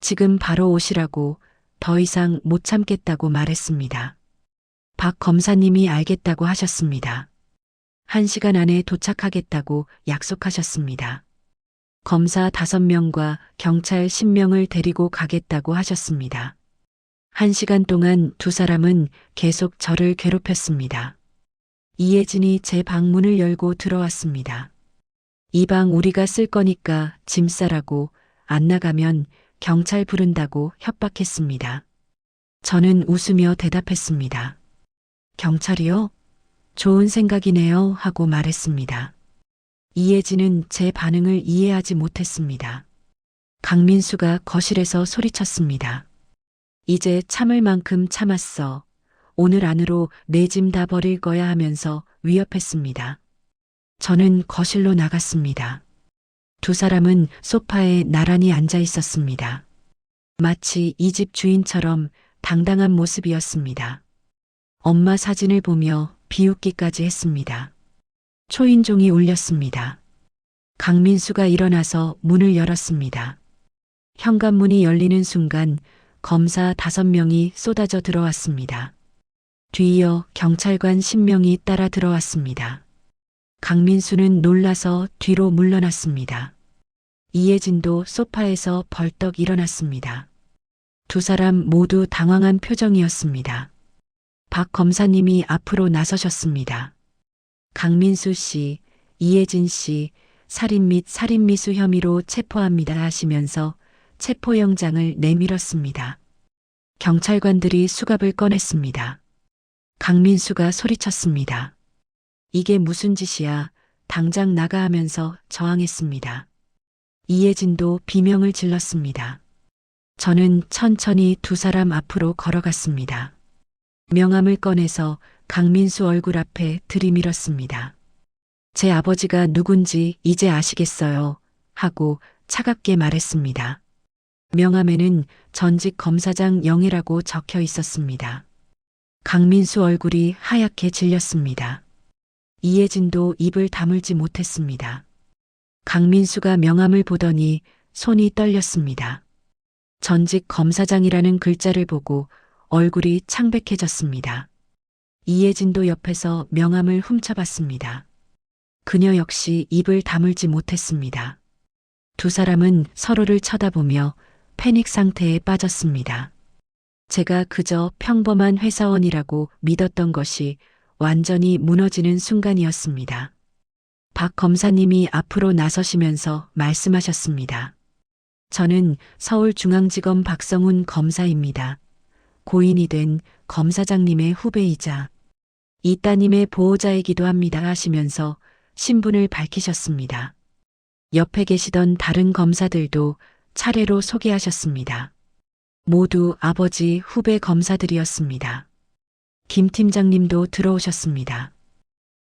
지금 바로 오시라고, 더 이상 못 참겠다고 말했습니다. 박 검사님이 알겠다고 하셨습니다. 1시간 안에 도착하겠다고 약속하셨습니다. 검사 5명과 경찰 10명을 데리고 가겠다고 하셨습니다. 1시간 동안 두 사람은 계속 저를 괴롭혔습니다. 이혜진이 제 방문을 열고 들어왔습니다. 이 방 우리가 쓸 거니까 짐 싸라고, 안 나가면 경찰 부른다고 협박했습니다. 저는 웃으며 대답했습니다. 경찰이요? 좋은 생각이네요 하고 말했습니다. 이혜진은 제 반응을 이해하지 못했습니다. 강민수가 거실에서 소리쳤습니다. 이제 참을 만큼 참았어. 오늘 안으로 내 짐 다 버릴 거야 하면서 위협했습니다. 저는 거실로 나갔습니다. 두 사람은 소파에 나란히 앉아 있었습니다. 마치 이 집 주인처럼 당당한 모습이었습니다. 엄마 사진을 보며 비웃기까지 했습니다. 초인종이 울렸습니다. 강민수가 일어나서 문을 열었습니다. 현관문이 열리는 순간 검사 5명이 쏟아져 들어왔습니다. 뒤이어 경찰관 10명이 따라 들어왔습니다. 강민수는 놀라서 뒤로 물러났습니다. 이혜진도 소파에서 벌떡 일어났습니다. 두 사람 모두 당황한 표정이었습니다. 박 검사님이 앞으로 나서셨습니다. 강민수 씨, 이혜진 씨, 살인 및 살인미수 혐의로 체포합니다 하시면서 체포영장을 내밀었습니다. 경찰관들이 수갑을 꺼냈습니다. 강민수가 소리쳤습니다. 이게 무슨 짓이야? 당장 나가 하면서 저항했습니다. 이혜진도 비명을 질렀습니다. 저는 천천히 두 사람 앞으로 걸어갔습니다. 명함을 꺼내서 강민수 얼굴 앞에 들이밀었습니다. 제 아버지가 누군지 이제 아시겠어요? 하고 차갑게 말했습니다. 명함에는 전직 검사장 영희라고 적혀 있었습니다. 강민수 얼굴이 하얗게 질렸습니다. 이혜진도 입을 다물지 못했습니다. 강민수가 명함을 보더니 손이 떨렸습니다. 전직 검사장이라는 글자를 보고 얼굴이 창백해졌습니다. 이혜진도 옆에서 명함을 훔쳐봤습니다. 그녀 역시 입을 다물지 못했습니다. 두 사람은 서로를 쳐다보며 패닉 상태에 빠졌습니다. 제가 그저 평범한 회사원이라고 믿었던 것이 완전히 무너지는 순간이었습니다. 박 검사님이 앞으로 나서시면서 말씀하셨습니다. 저는 서울중앙지검 박성훈 검사입니다. 고인이 된 검사장님의 후배이자 이 따님의 보호자이기도 합니다 하시면서 신분을 밝히셨습니다. 옆에 계시던 다른 검사들도 차례로 소개하셨습니다. 모두 아버지 후배 검사들이었습니다. 김 팀장님도 들어오셨습니다.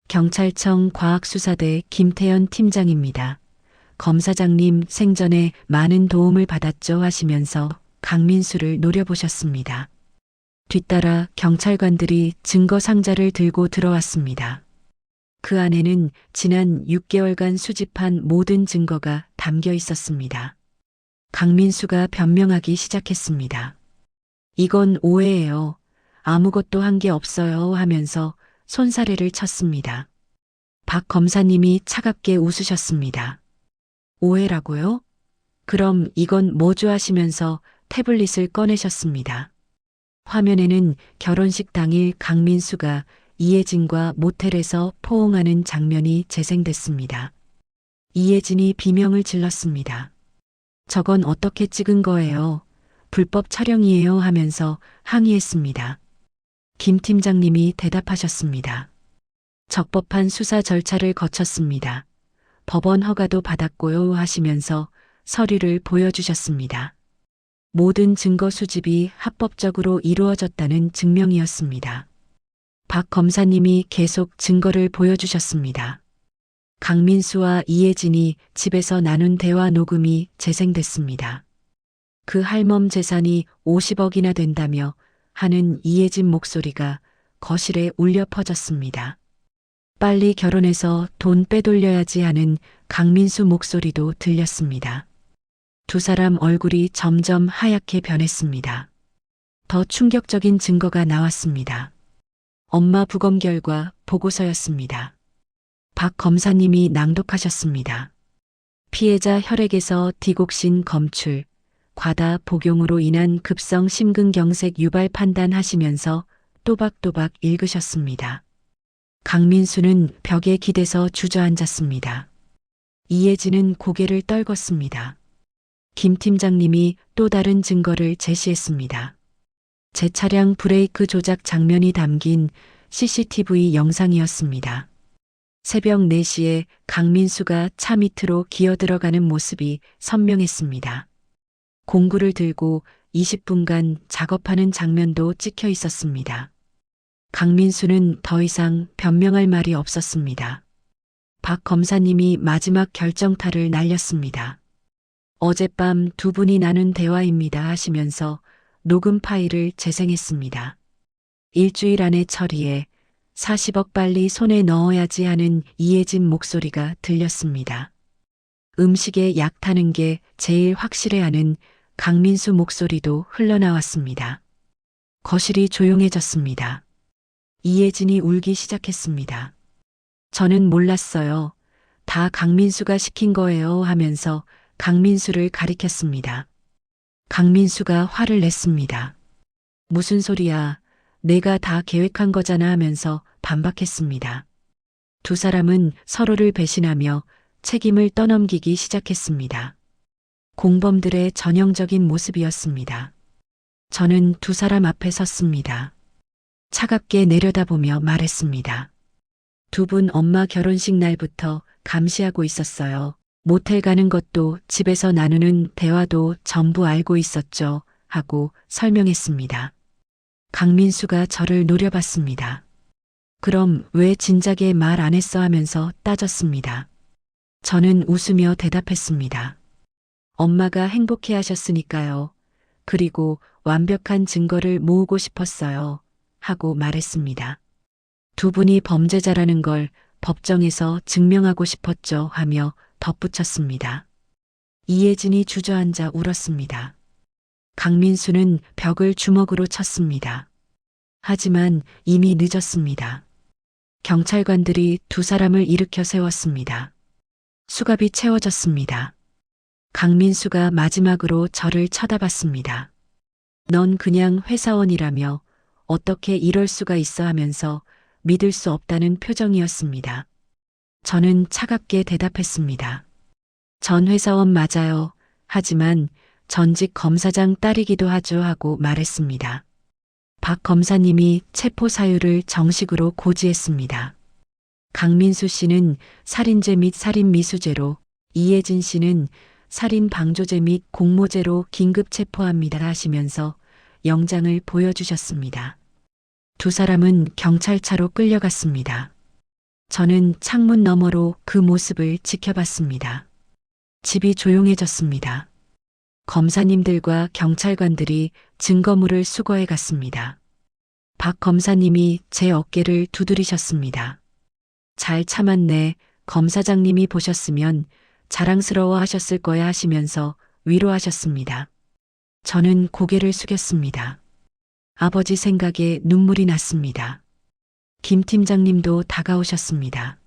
경찰청 과학수사대 김태현 팀장입니다. 검사장님 생전에 많은 도움을 받았죠 하시면서 강민수를 노려보셨습니다. 뒤따라 경찰관들이 증거 상자를 들고 들어왔습니다. 그 안에는 지난 6개월간 수집한 모든 증거가 담겨 있었습니다. 강민수가 변명하기 시작했습니다. 이건 오해예요. 아무것도 한 게 없어요 하면서 손사래를 쳤습니다. 박 검사님이 차갑게 웃으셨습니다. 오해라고요? 그럼 이건 뭐죠 하시면서 태블릿을 꺼내셨습니다. 화면에는 결혼식 당일 강민수가 이혜진과 모텔에서 포옹하는 장면이 재생됐습니다. 이혜진이 비명을 질렀습니다. 저건 어떻게 찍은 거예요? 불법 촬영이에요 하면서 항의했습니다. 김 팀장님이 대답하셨습니다. 적법한 수사 절차를 거쳤습니다. 법원 허가도 받았고요 하시면서 서류를 보여주셨습니다. 모든 증거 수집이 합법적으로 이루어졌다는 증명이었습니다. 박 검사님이 계속 증거를 보여주셨습니다. 강민수와 이혜진이 집에서 나눈 대화 녹음이 재생됐습니다. 그 할멈 재산이 50억이나 된다며 하는 이혜진 목소리가 거실에 울려 퍼졌습니다. 빨리 결혼해서 돈 빼돌려야지 하는 강민수 목소리도 들렸습니다. 두 사람 얼굴이 점점 하얗게 변했습니다. 더 충격적인 증거가 나왔습니다. 엄마 부검 결과 보고서였습니다. 박 검사님이 낭독하셨습니다. 피해자 혈액에서 디곡신 검출, 과다 복용으로 인한 급성 심근경색 유발 판단하시면서 또박또박 읽으셨습니다. 강민수는 벽에 기대서 주저앉았습니다. 이혜진은 고개를 떨궜습니다. 김 팀장님이 또 다른 증거를 제시했습니다. 제 차량 브레이크 조작 장면이 담긴 CCTV 영상이었습니다. 새벽 4시에 강민수가 차 밑으로 기어들어가는 모습이 선명했습니다. 공구를 들고 20분간 작업하는 장면도 찍혀 있었습니다. 강민수는 더 이상 변명할 말이 없었습니다. 박 검사님이 마지막 결정타를 날렸습니다. 어젯밤 두 분이 나눈 대화입니다 하시면서 녹음 파일을 재생했습니다. 일주일 안에 처리해 40억 빨리 손에 넣어야지 하는 이혜진 목소리가 들렸습니다. 음식에 약 타는 게 제일 확실해하는 강민수 목소리도 흘러나왔습니다. 거실이 조용해졌습니다. 이혜진이 울기 시작했습니다. 저는 몰랐어요. 다 강민수가 시킨 거예요 하면서 강민수를 가리켰습니다. 강민수가 화를 냈습니다. 무슨 소리야. 내가 다 계획한 거잖아 하면서 반박했습니다. 두 사람은 서로를 배신하며 책임을 떠넘기기 시작했습니다. 공범들의 전형적인 모습이었습니다. 저는 두 사람 앞에 섰습니다. 차갑게 내려다보며 말했습니다. 두 분 엄마 결혼식 날부터 감시하고 있었어요. 모텔 가는 것도 집에서 나누는 대화도 전부 알고 있었죠. 하고 설명했습니다. 강민수가 저를 노려봤습니다. 그럼 왜 진작에 말 안 했어 하면서 따졌습니다. 저는 웃으며 대답했습니다. 엄마가 행복해 하셨으니까요. 그리고 완벽한 증거를 모으고 싶었어요. 하고 말했습니다. 두 분이 범죄자라는 걸 법정에서 증명하고 싶었죠 하며 덧붙였습니다. 이혜진이 주저앉아 울었습니다. 강민수는 벽을 주먹으로 쳤습니다. 하지만 이미 늦었습니다. 경찰관들이 두 사람을 일으켜 세웠습니다. 수갑이 채워졌습니다. 강민수가 마지막으로 저를 쳐다봤습니다. 넌 그냥 회사원이라며 어떻게 이럴 수가 있어 하면서 믿을 수 없다는 표정이었습니다. 저는 차갑게 대답했습니다. 전 회사원 맞아요. 하지만 전직 검사장 딸이기도 하죠 하고 말했습니다. 박 검사님이 체포 사유를 정식으로 고지했습니다. 강민수 씨는 살인죄 및 살인미수죄로, 이혜진 씨는 살인방조죄 및 공모죄로 긴급 체포합니다 하시면서 영장을 보여주셨습니다. 두 사람은 경찰차로 끌려갔습니다. 저는 창문 너머로 그 모습을 지켜봤습니다. 집이 조용해졌습니다. 검사님들과 경찰관들이 증거물을 수거해 갔습니다. 박 검사님이 제 어깨를 두드리셨습니다. 잘 참았네. 검사장님이 보셨으면 자랑스러워 하셨을 거야 하시면서 위로하셨습니다. 저는 고개를 숙였습니다. 아버지 생각에 눈물이 났습니다. 김 팀장님도 다가오셨습니다.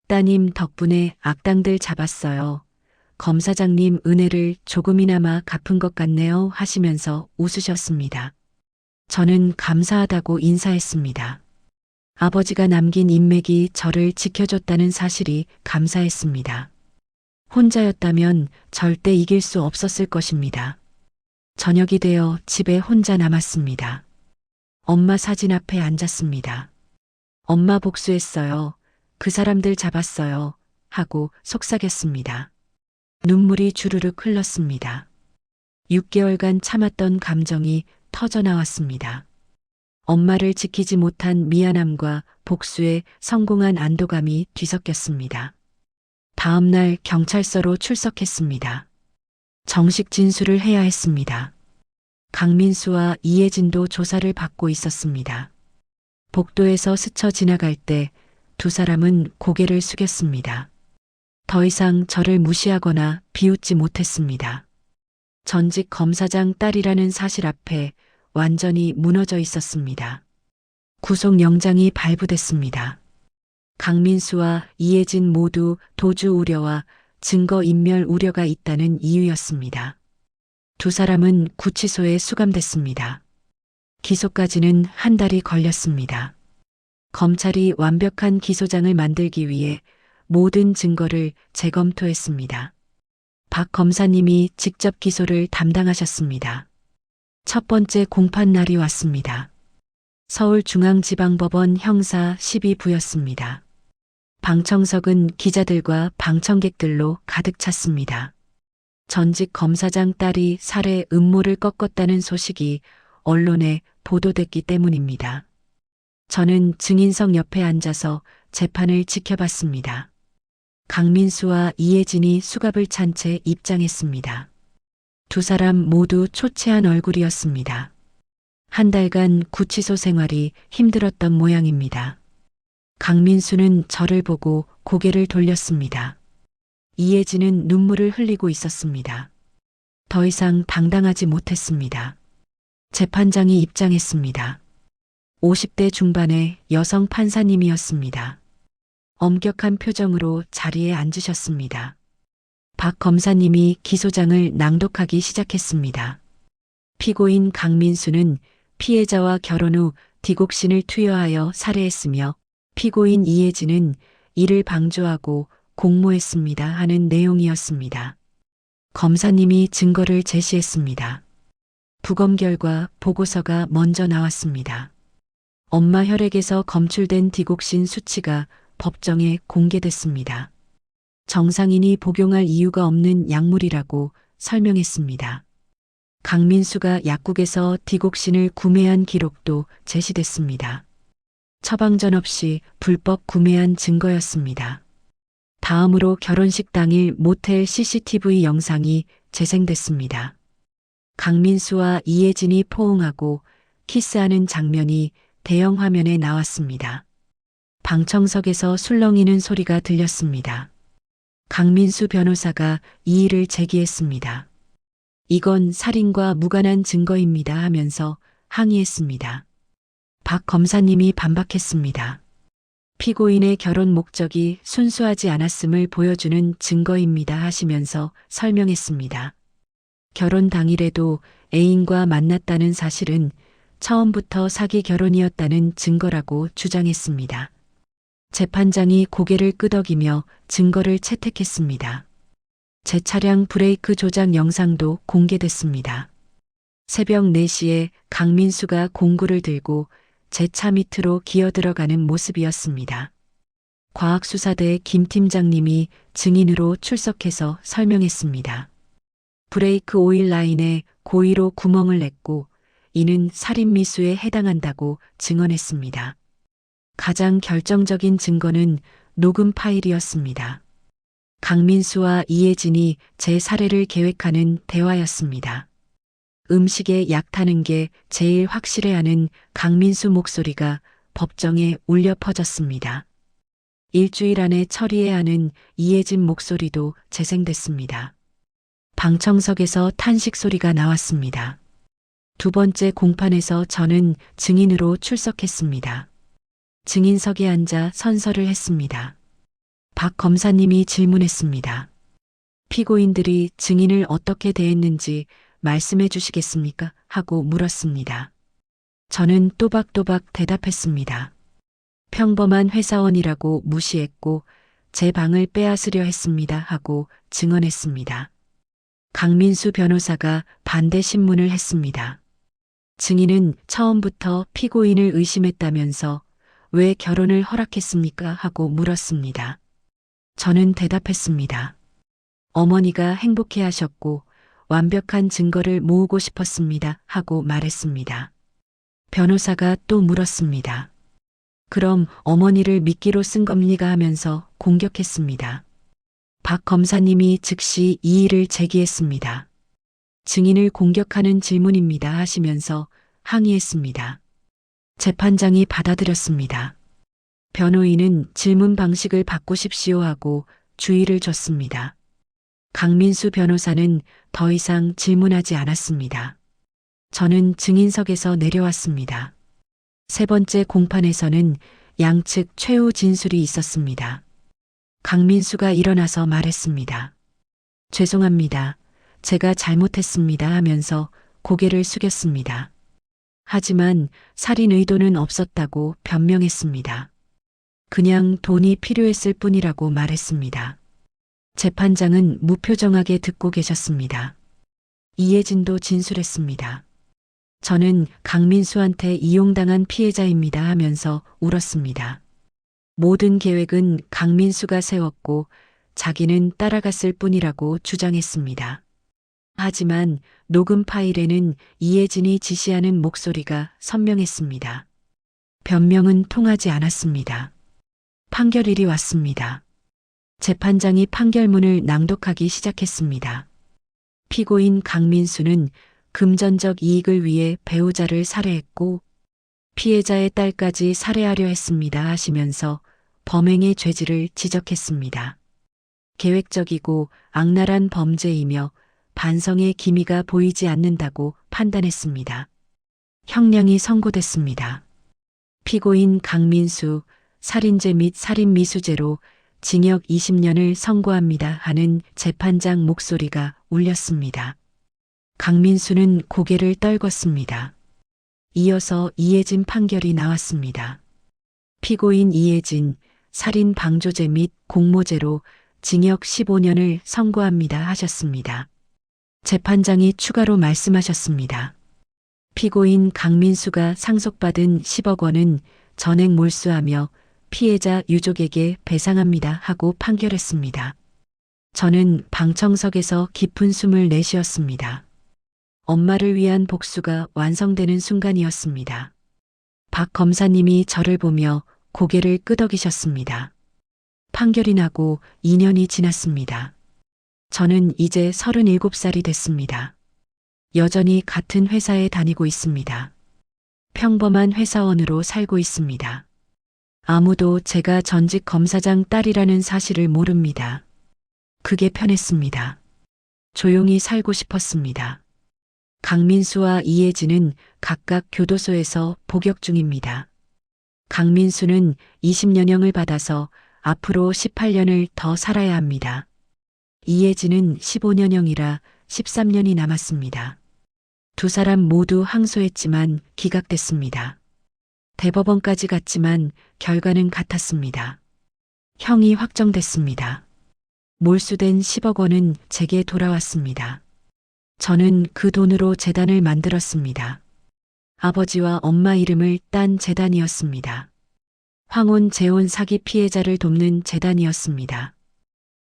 따님 덕분에 악당들 잡았어요. 검사장님 은혜를 조금이나마 갚은 것 같네요 하시면서 웃으셨습니다. 저는 감사하다고 인사했습니다. 아버지가 남긴 인맥이 저를 지켜줬다는 사실이 감사했습니다. 혼자였다면 절대 이길 수 없었을 것입니다. 저녁이 되어 집에 혼자 남았습니다. 엄마 사진 앞에 앉았습니다. 엄마 복수했어요. 그 사람들 잡았어요. 하고 속삭였습니다. 눈물이 주르륵 흘렀습니다. 6개월간 참았던 감정이 터져 나왔습니다. 엄마를 지키지 못한 미안함과 복수에 성공한 안도감이 뒤섞였습니다. 다음 날 경찰서로 출석했습니다. 정식 진술을 해야 했습니다. 강민수와 이혜진도 조사를 받고 있었습니다. 복도에서 스쳐 지나갈 때 두 사람은 고개를 숙였습니다. 더 이상 저를 무시하거나 비웃지 못했습니다. 전직 검사장 딸이라는 사실 앞에 완전히 무너져 있었습니다. 구속영장이 발부됐습니다. 강민수와 이혜진 모두 도주 우려와 증거인멸 우려가 있다는 이유였습니다. 두 사람은 구치소에 수감됐습니다. 기소까지는 한 달이 걸렸습니다. 검찰이 완벽한 기소장을 만들기 위해 모든 증거를 재검토했습니다. 박 검사님이 직접 기소를 담당하셨습니다. 첫 번째 공판 날이 왔습니다. 서울중앙지방법원 형사 12부였습니다. 방청석은 기자들과 방청객들로 가득 찼습니다. 전직 검사장 딸이 살해 음모를 꺾었다는 소식이 언론에 보도됐기 때문입니다. 저는 증인석 옆에 앉아서 재판을 지켜봤습니다. 강민수와 이혜진이 수갑을 찬 채 입장했습니다. 두 사람 모두 초췌한 얼굴이었습니다. 한 달간 구치소 생활이 힘들었던 모양입니다. 강민수는 저를 보고 고개를 돌렸습니다. 이혜진은 눈물을 흘리고 있었습니다. 더 이상 당당하지 못했습니다. 재판장이 입장했습니다. 50대 중반의 여성 판사님이었습니다. 엄격한 표정으로 자리에 앉으셨습니다. 박 검사님이 기소장을 낭독하기 시작했습니다. 피고인 강민수는 피해자와 결혼 후 디곡신을 투여하여 살해했으며 피고인 이혜진은 이를 방조하고 공모했습니다 하는 내용이었습니다. 검사님이 증거를 제시했습니다. 부검 결과 보고서가 먼저 나왔습니다. 엄마 혈액에서 검출된 디곡신 수치가 법정에 공개됐습니다. 정상인이 복용할 이유가 없는 약물이라고 설명했습니다. 강민수가 약국에서 디곡신을 구매한 기록도 제시됐습니다. 처방전 없이 불법 구매한 증거였습니다. 다음으로 결혼식 당일 모텔 CCTV 영상이 재생됐습니다. 강민수와 이혜진이 포옹하고 키스하는 장면이 대형 화면에 나왔습니다. 방청석에서 술렁이는 소리가 들렸습니다. 강민수 변호사가 이의를 제기했습니다. 이건 살인과 무관한 증거입니다 하면서 항의했습니다. 박 검사님이 반박했습니다. 피고인의 결혼 목적이 순수하지 않았음을 보여주는 증거입니다 하시면서 설명했습니다. 결혼 당일에도 애인과 만났다는 사실은 처음부터 사기 결혼이었다는 증거라고 주장했습니다. 재판장이 고개를 끄덕이며 증거를 채택했습니다. 제 차량 브레이크 조작 영상도 공개됐습니다. 새벽 4시에 강민수가 공구를 들고 제 차 밑으로 기어 들어가는 모습이었습니다. 과학수사대 김 팀장님이 증인으로 출석해서 설명했습니다. 브레이크 오일 라인에 고의로 구멍을 냈고 이는 살인미수에 해당한다고 증언했습니다. 가장 결정적인 증거는 녹음 파일이었습니다. 강민수와 이혜진이 제 살해를 계획하는 대화였습니다. 음식에 약 타는 게 제일 확실해하는 강민수 목소리가 법정에 울려 퍼졌습니다. 일주일 안에 처리해야 하는 이혜진 목소리도 재생됐습니다. 방청석에서 탄식 소리가 나왔습니다. 두 번째 공판에서 저는 증인으로 출석했습니다. 증인석에 앉아 선서를 했습니다. 박 검사님이 질문했습니다. 피고인들이 증인을 어떻게 대했는지 말씀해 주시겠습니까? 하고 물었습니다. 저는 또박또박 대답했습니다. 평범한 회사원이라고 무시했고 제 방을 빼앗으려 했습니다. 하고 증언했습니다. 강민수 변호사가 반대 신문을 했습니다. 증인은 처음부터 피고인을 의심했다면서 왜 결혼을 허락했습니까? 하고 물었습니다. 저는 대답했습니다. 어머니가 행복해 하셨고 완벽한 증거를 모으고 싶었습니다. 하고 말했습니다. 변호사가 또 물었습니다. 그럼 어머니를 미끼로 쓴 겁니까? 하면서 공격했습니다. 박 검사님이 즉시 이의를 제기했습니다. 증인을 공격하는 질문입니다 하시면서 항의했습니다. 재판장이 받아들였습니다. 변호인은 질문 방식을 바꾸십시오 하고 주의를 줬습니다. 강민수 변호사는 더 이상 질문하지 않았습니다. 저는 증인석에서 내려왔습니다. 세 번째 공판에서는 양측 최후 진술이 있었습니다. 강민수가 일어나서 말했습니다. 죄송합니다. 제가 잘못했습니다 하면서 고개를 숙였습니다. 하지만 살인 의도는 없었다고 변명했습니다. 그냥 돈이 필요했을 뿐이라고 말했습니다. 재판장은 무표정하게 듣고 계셨습니다. 이혜진도 진술했습니다. 저는 강민수한테 이용당한 피해자입니다 하면서 울었습니다. 모든 계획은 강민수가 세웠고 자기는 따라갔을 뿐이라고 주장했습니다. 하지만 녹음 파일에는 이혜진이 지시하는 목소리가 선명했습니다. 변명은 통하지 않았습니다. 판결일이 왔습니다. 재판장이 판결문을 낭독하기 시작했습니다. 피고인 강민수는 금전적 이익을 위해 배우자를 살해했고 피해자의 딸까지 살해하려 했습니다 하시면서 범행의 죄질을 지적했습니다. 계획적이고 악랄한 범죄이며 반성의 기미가 보이지 않는다고 판단했습니다. 형량이 선고됐습니다. 피고인 강민수 살인죄 및 살인미수죄로 징역 20년을 선고합니다 하는 재판장 목소리가 울렸습니다. 강민수는 고개를 떨궜습니다. 이어서 이혜진 판결이 나왔습니다. 피고인 이혜진 살인 방조죄 및 공모죄로 징역 15년을 선고합니다 하셨습니다. 재판장이 추가로 말씀하셨습니다. 피고인 강민수가 상속받은 10억 원은 전액 몰수하며 피해자 유족에게 배상합니다 하고 판결했습니다. 저는 방청석에서 깊은 숨을 내쉬었습니다. 엄마를 위한 복수가 완성되는 순간이었습니다. 박 검사님이 저를 보며 고개를 끄덕이셨습니다. 판결이 나고 2년이 지났습니다. 저는 이제 37살이 됐습니다. 여전히 같은 회사에 다니고 있습니다. 평범한 회사원으로 살고 있습니다. 아무도 제가 전직 검사장 딸이라는 사실을 모릅니다. 그게 편했습니다. 조용히 살고 싶었습니다. 강민수와 이혜진은 각각 교도소에서 복역 중입니다. 강민수는 20년형을 받아서 앞으로 18년을 더 살아야 합니다. 이혜진은 15년형이라 13년이 남았습니다. 두 사람 모두 항소했지만 기각됐습니다. 대법원까지 갔지만 결과는 같았습니다. 형이 확정됐습니다. 몰수된 10억 원은 제게 돌아왔습니다. 저는 그 돈으로 재단을 만들었습니다. 아버지와 엄마 이름을 딴 재단이었습니다. 황혼 재혼 사기 피해자를 돕는 재단이었습니다.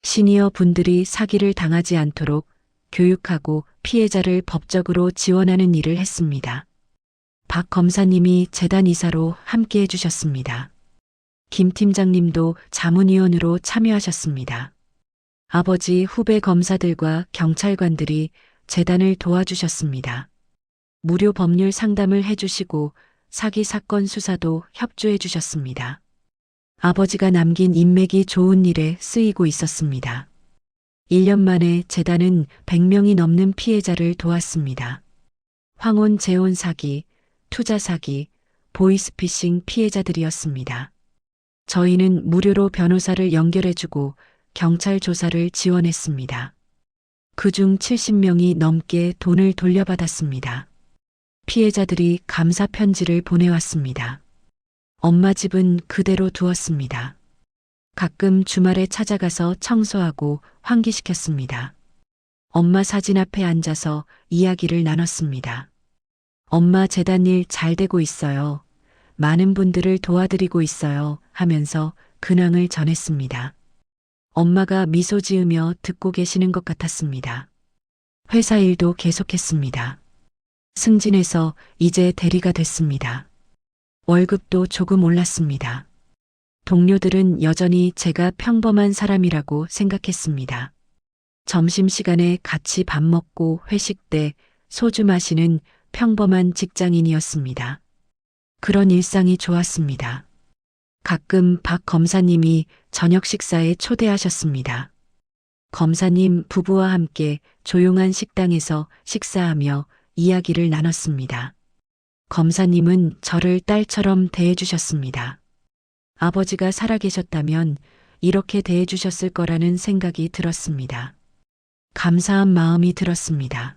시니어 분들이 사기를 당하지 않도록 교육하고 피해자를 법적으로 지원하는 일을 했습니다. 박 검사님이 재단 이사로 함께 해주셨습니다. 김 팀장님도 자문위원으로 참여하셨습니다. 아버지 후배 검사들과 경찰관들이 재단을 도와주셨습니다. 무료 법률 상담을 해주시고 사기 사건 수사도 협조해 주셨습니다. 아버지가 남긴 인맥이 좋은 일에 쓰이고 있었습니다. 1년 만에 재단은 100명이 넘는 피해자를 도왔습니다. 황혼 재혼 사기, 투자 사기, 보이스피싱 피해자들이었습니다. 저희는 무료로 변호사를 연결해주고 경찰 조사를 지원했습니다. 그중 70명이 넘게 돈을 돌려받았습니다. 피해자들이 감사 편지를 보내왔습니다. 엄마 집은 그대로 두었습니다. 가끔 주말에 찾아가서 청소하고 환기시켰습니다. 엄마 사진 앞에 앉아서 이야기를 나눴습니다. 엄마 재단 일 잘 되고 있어요. 많은 분들을 도와드리고 있어요. 하면서 근황을 전했습니다. 엄마가 미소 지으며 듣고 계시는 것 같았습니다. 회사 일도 계속했습니다. 승진해서 이제 대리가 됐습니다. 월급도 조금 올랐습니다. 동료들은 여전히 제가 평범한 사람이라고 생각했습니다. 점심시간에 같이 밥 먹고 회식 때 소주 마시는 평범한 직장인이었습니다. 그런 일상이 좋았습니다. 가끔 박 검사님이 저녁 식사에 초대하셨습니다. 검사님 부부와 함께 조용한 식당에서 식사하며 이야기를 나눴습니다. 검사님은 저를 딸처럼 대해주셨습니다. 아버지가 살아계셨다면 이렇게 대해주셨을 거라는 생각이 들었습니다. 감사한 마음이 들었습니다.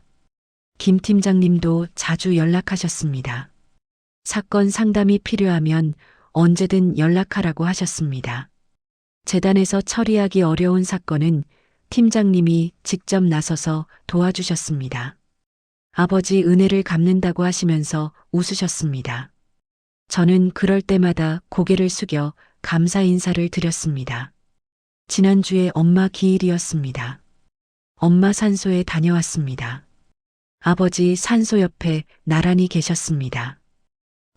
김 팀장님도 자주 연락하셨습니다. 사건 상담이 필요하면 언제든 연락하라고 하셨습니다. 재단에서 처리하기 어려운 사건은 팀장님이 직접 나서서 도와주셨습니다. 아버지 은혜를 갚는다고 하시면서 웃으셨습니다. 저는 그럴 때마다 고개를 숙여 감사 인사를 드렸습니다. 지난주에 엄마 기일이었습니다. 엄마 산소에 다녀왔습니다. 아버지 산소 옆에 나란히 계셨습니다.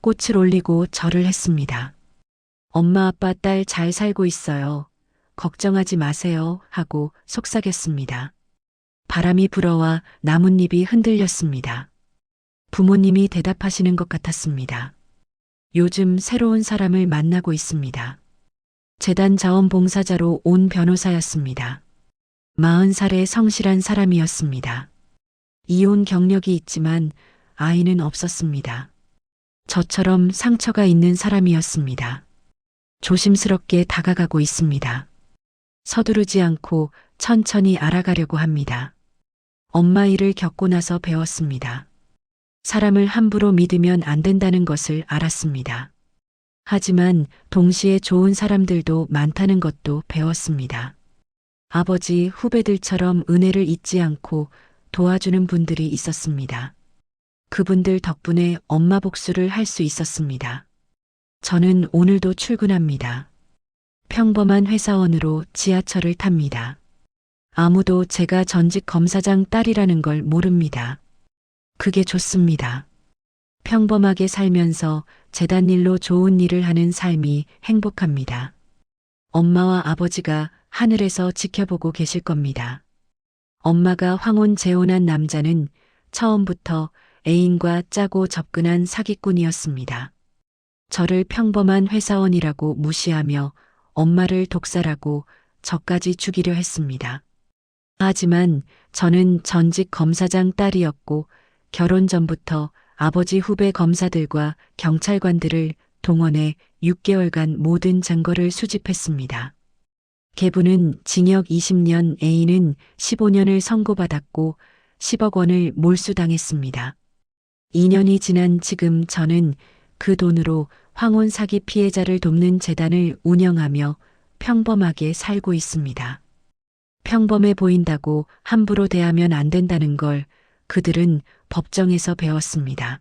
꽃을 올리고 절을 했습니다. 엄마 아빠 딸 잘 살고 있어요. 걱정하지 마세요 하고 속삭였습니다. 바람이 불어와 나뭇잎이 흔들렸습니다. 부모님이 대답하시는 것 같았습니다. 요즘 새로운 사람을 만나고 있습니다. 재단 자원봉사자로 온 변호사였습니다. 40살의 성실한 사람이었습니다. 이혼 경력이 있지만 아이는 없었습니다. 저처럼 상처가 있는 사람이었습니다. 조심스럽게 다가가고 있습니다. 서두르지 않고 천천히 알아가려고 합니다. 엄마 일을 겪고 나서 배웠습니다. 사람을 함부로 믿으면 안 된다는 것을 알았습니다. 하지만 동시에 좋은 사람들도 많다는 것도 배웠습니다. 아버지 후배들처럼 은혜를 잊지 않고 도와주는 분들이 있었습니다. 그분들 덕분에 엄마 복수를 할 수 있었습니다. 저는 오늘도 출근합니다. 평범한 회사원으로 지하철을 탑니다. 아무도 제가 전직 검사장 딸이라는 걸 모릅니다. 그게 좋습니다. 평범하게 살면서 재단 일로 좋은 일을 하는 삶이 행복합니다. 엄마와 아버지가 하늘에서 지켜보고 계실 겁니다. 엄마가 황혼 재혼한 남자는 처음부터 애인과 짜고 접근한 사기꾼이었습니다. 저를 평범한 회사원이라고 무시하며 엄마를 독살하고 저까지 죽이려 했습니다. 하지만 저는 전직 검사장 딸이었고 결혼 전부터 아버지 후배 검사들과 경찰관들을 동원해 6개월간 모든 증거를 수집했습니다. 계부는 징역 20년, 애인은 15년을 선고받았고 10억 원을 몰수당했습니다. 2년이 지난 지금 저는 그 돈으로 황혼 사기 피해자를 돕는 재단을 운영하며 평범하게 살고 있습니다. 평범해 보인다고 함부로 대하면 안 된다는 걸 그들은 법정에서 배웠습니다.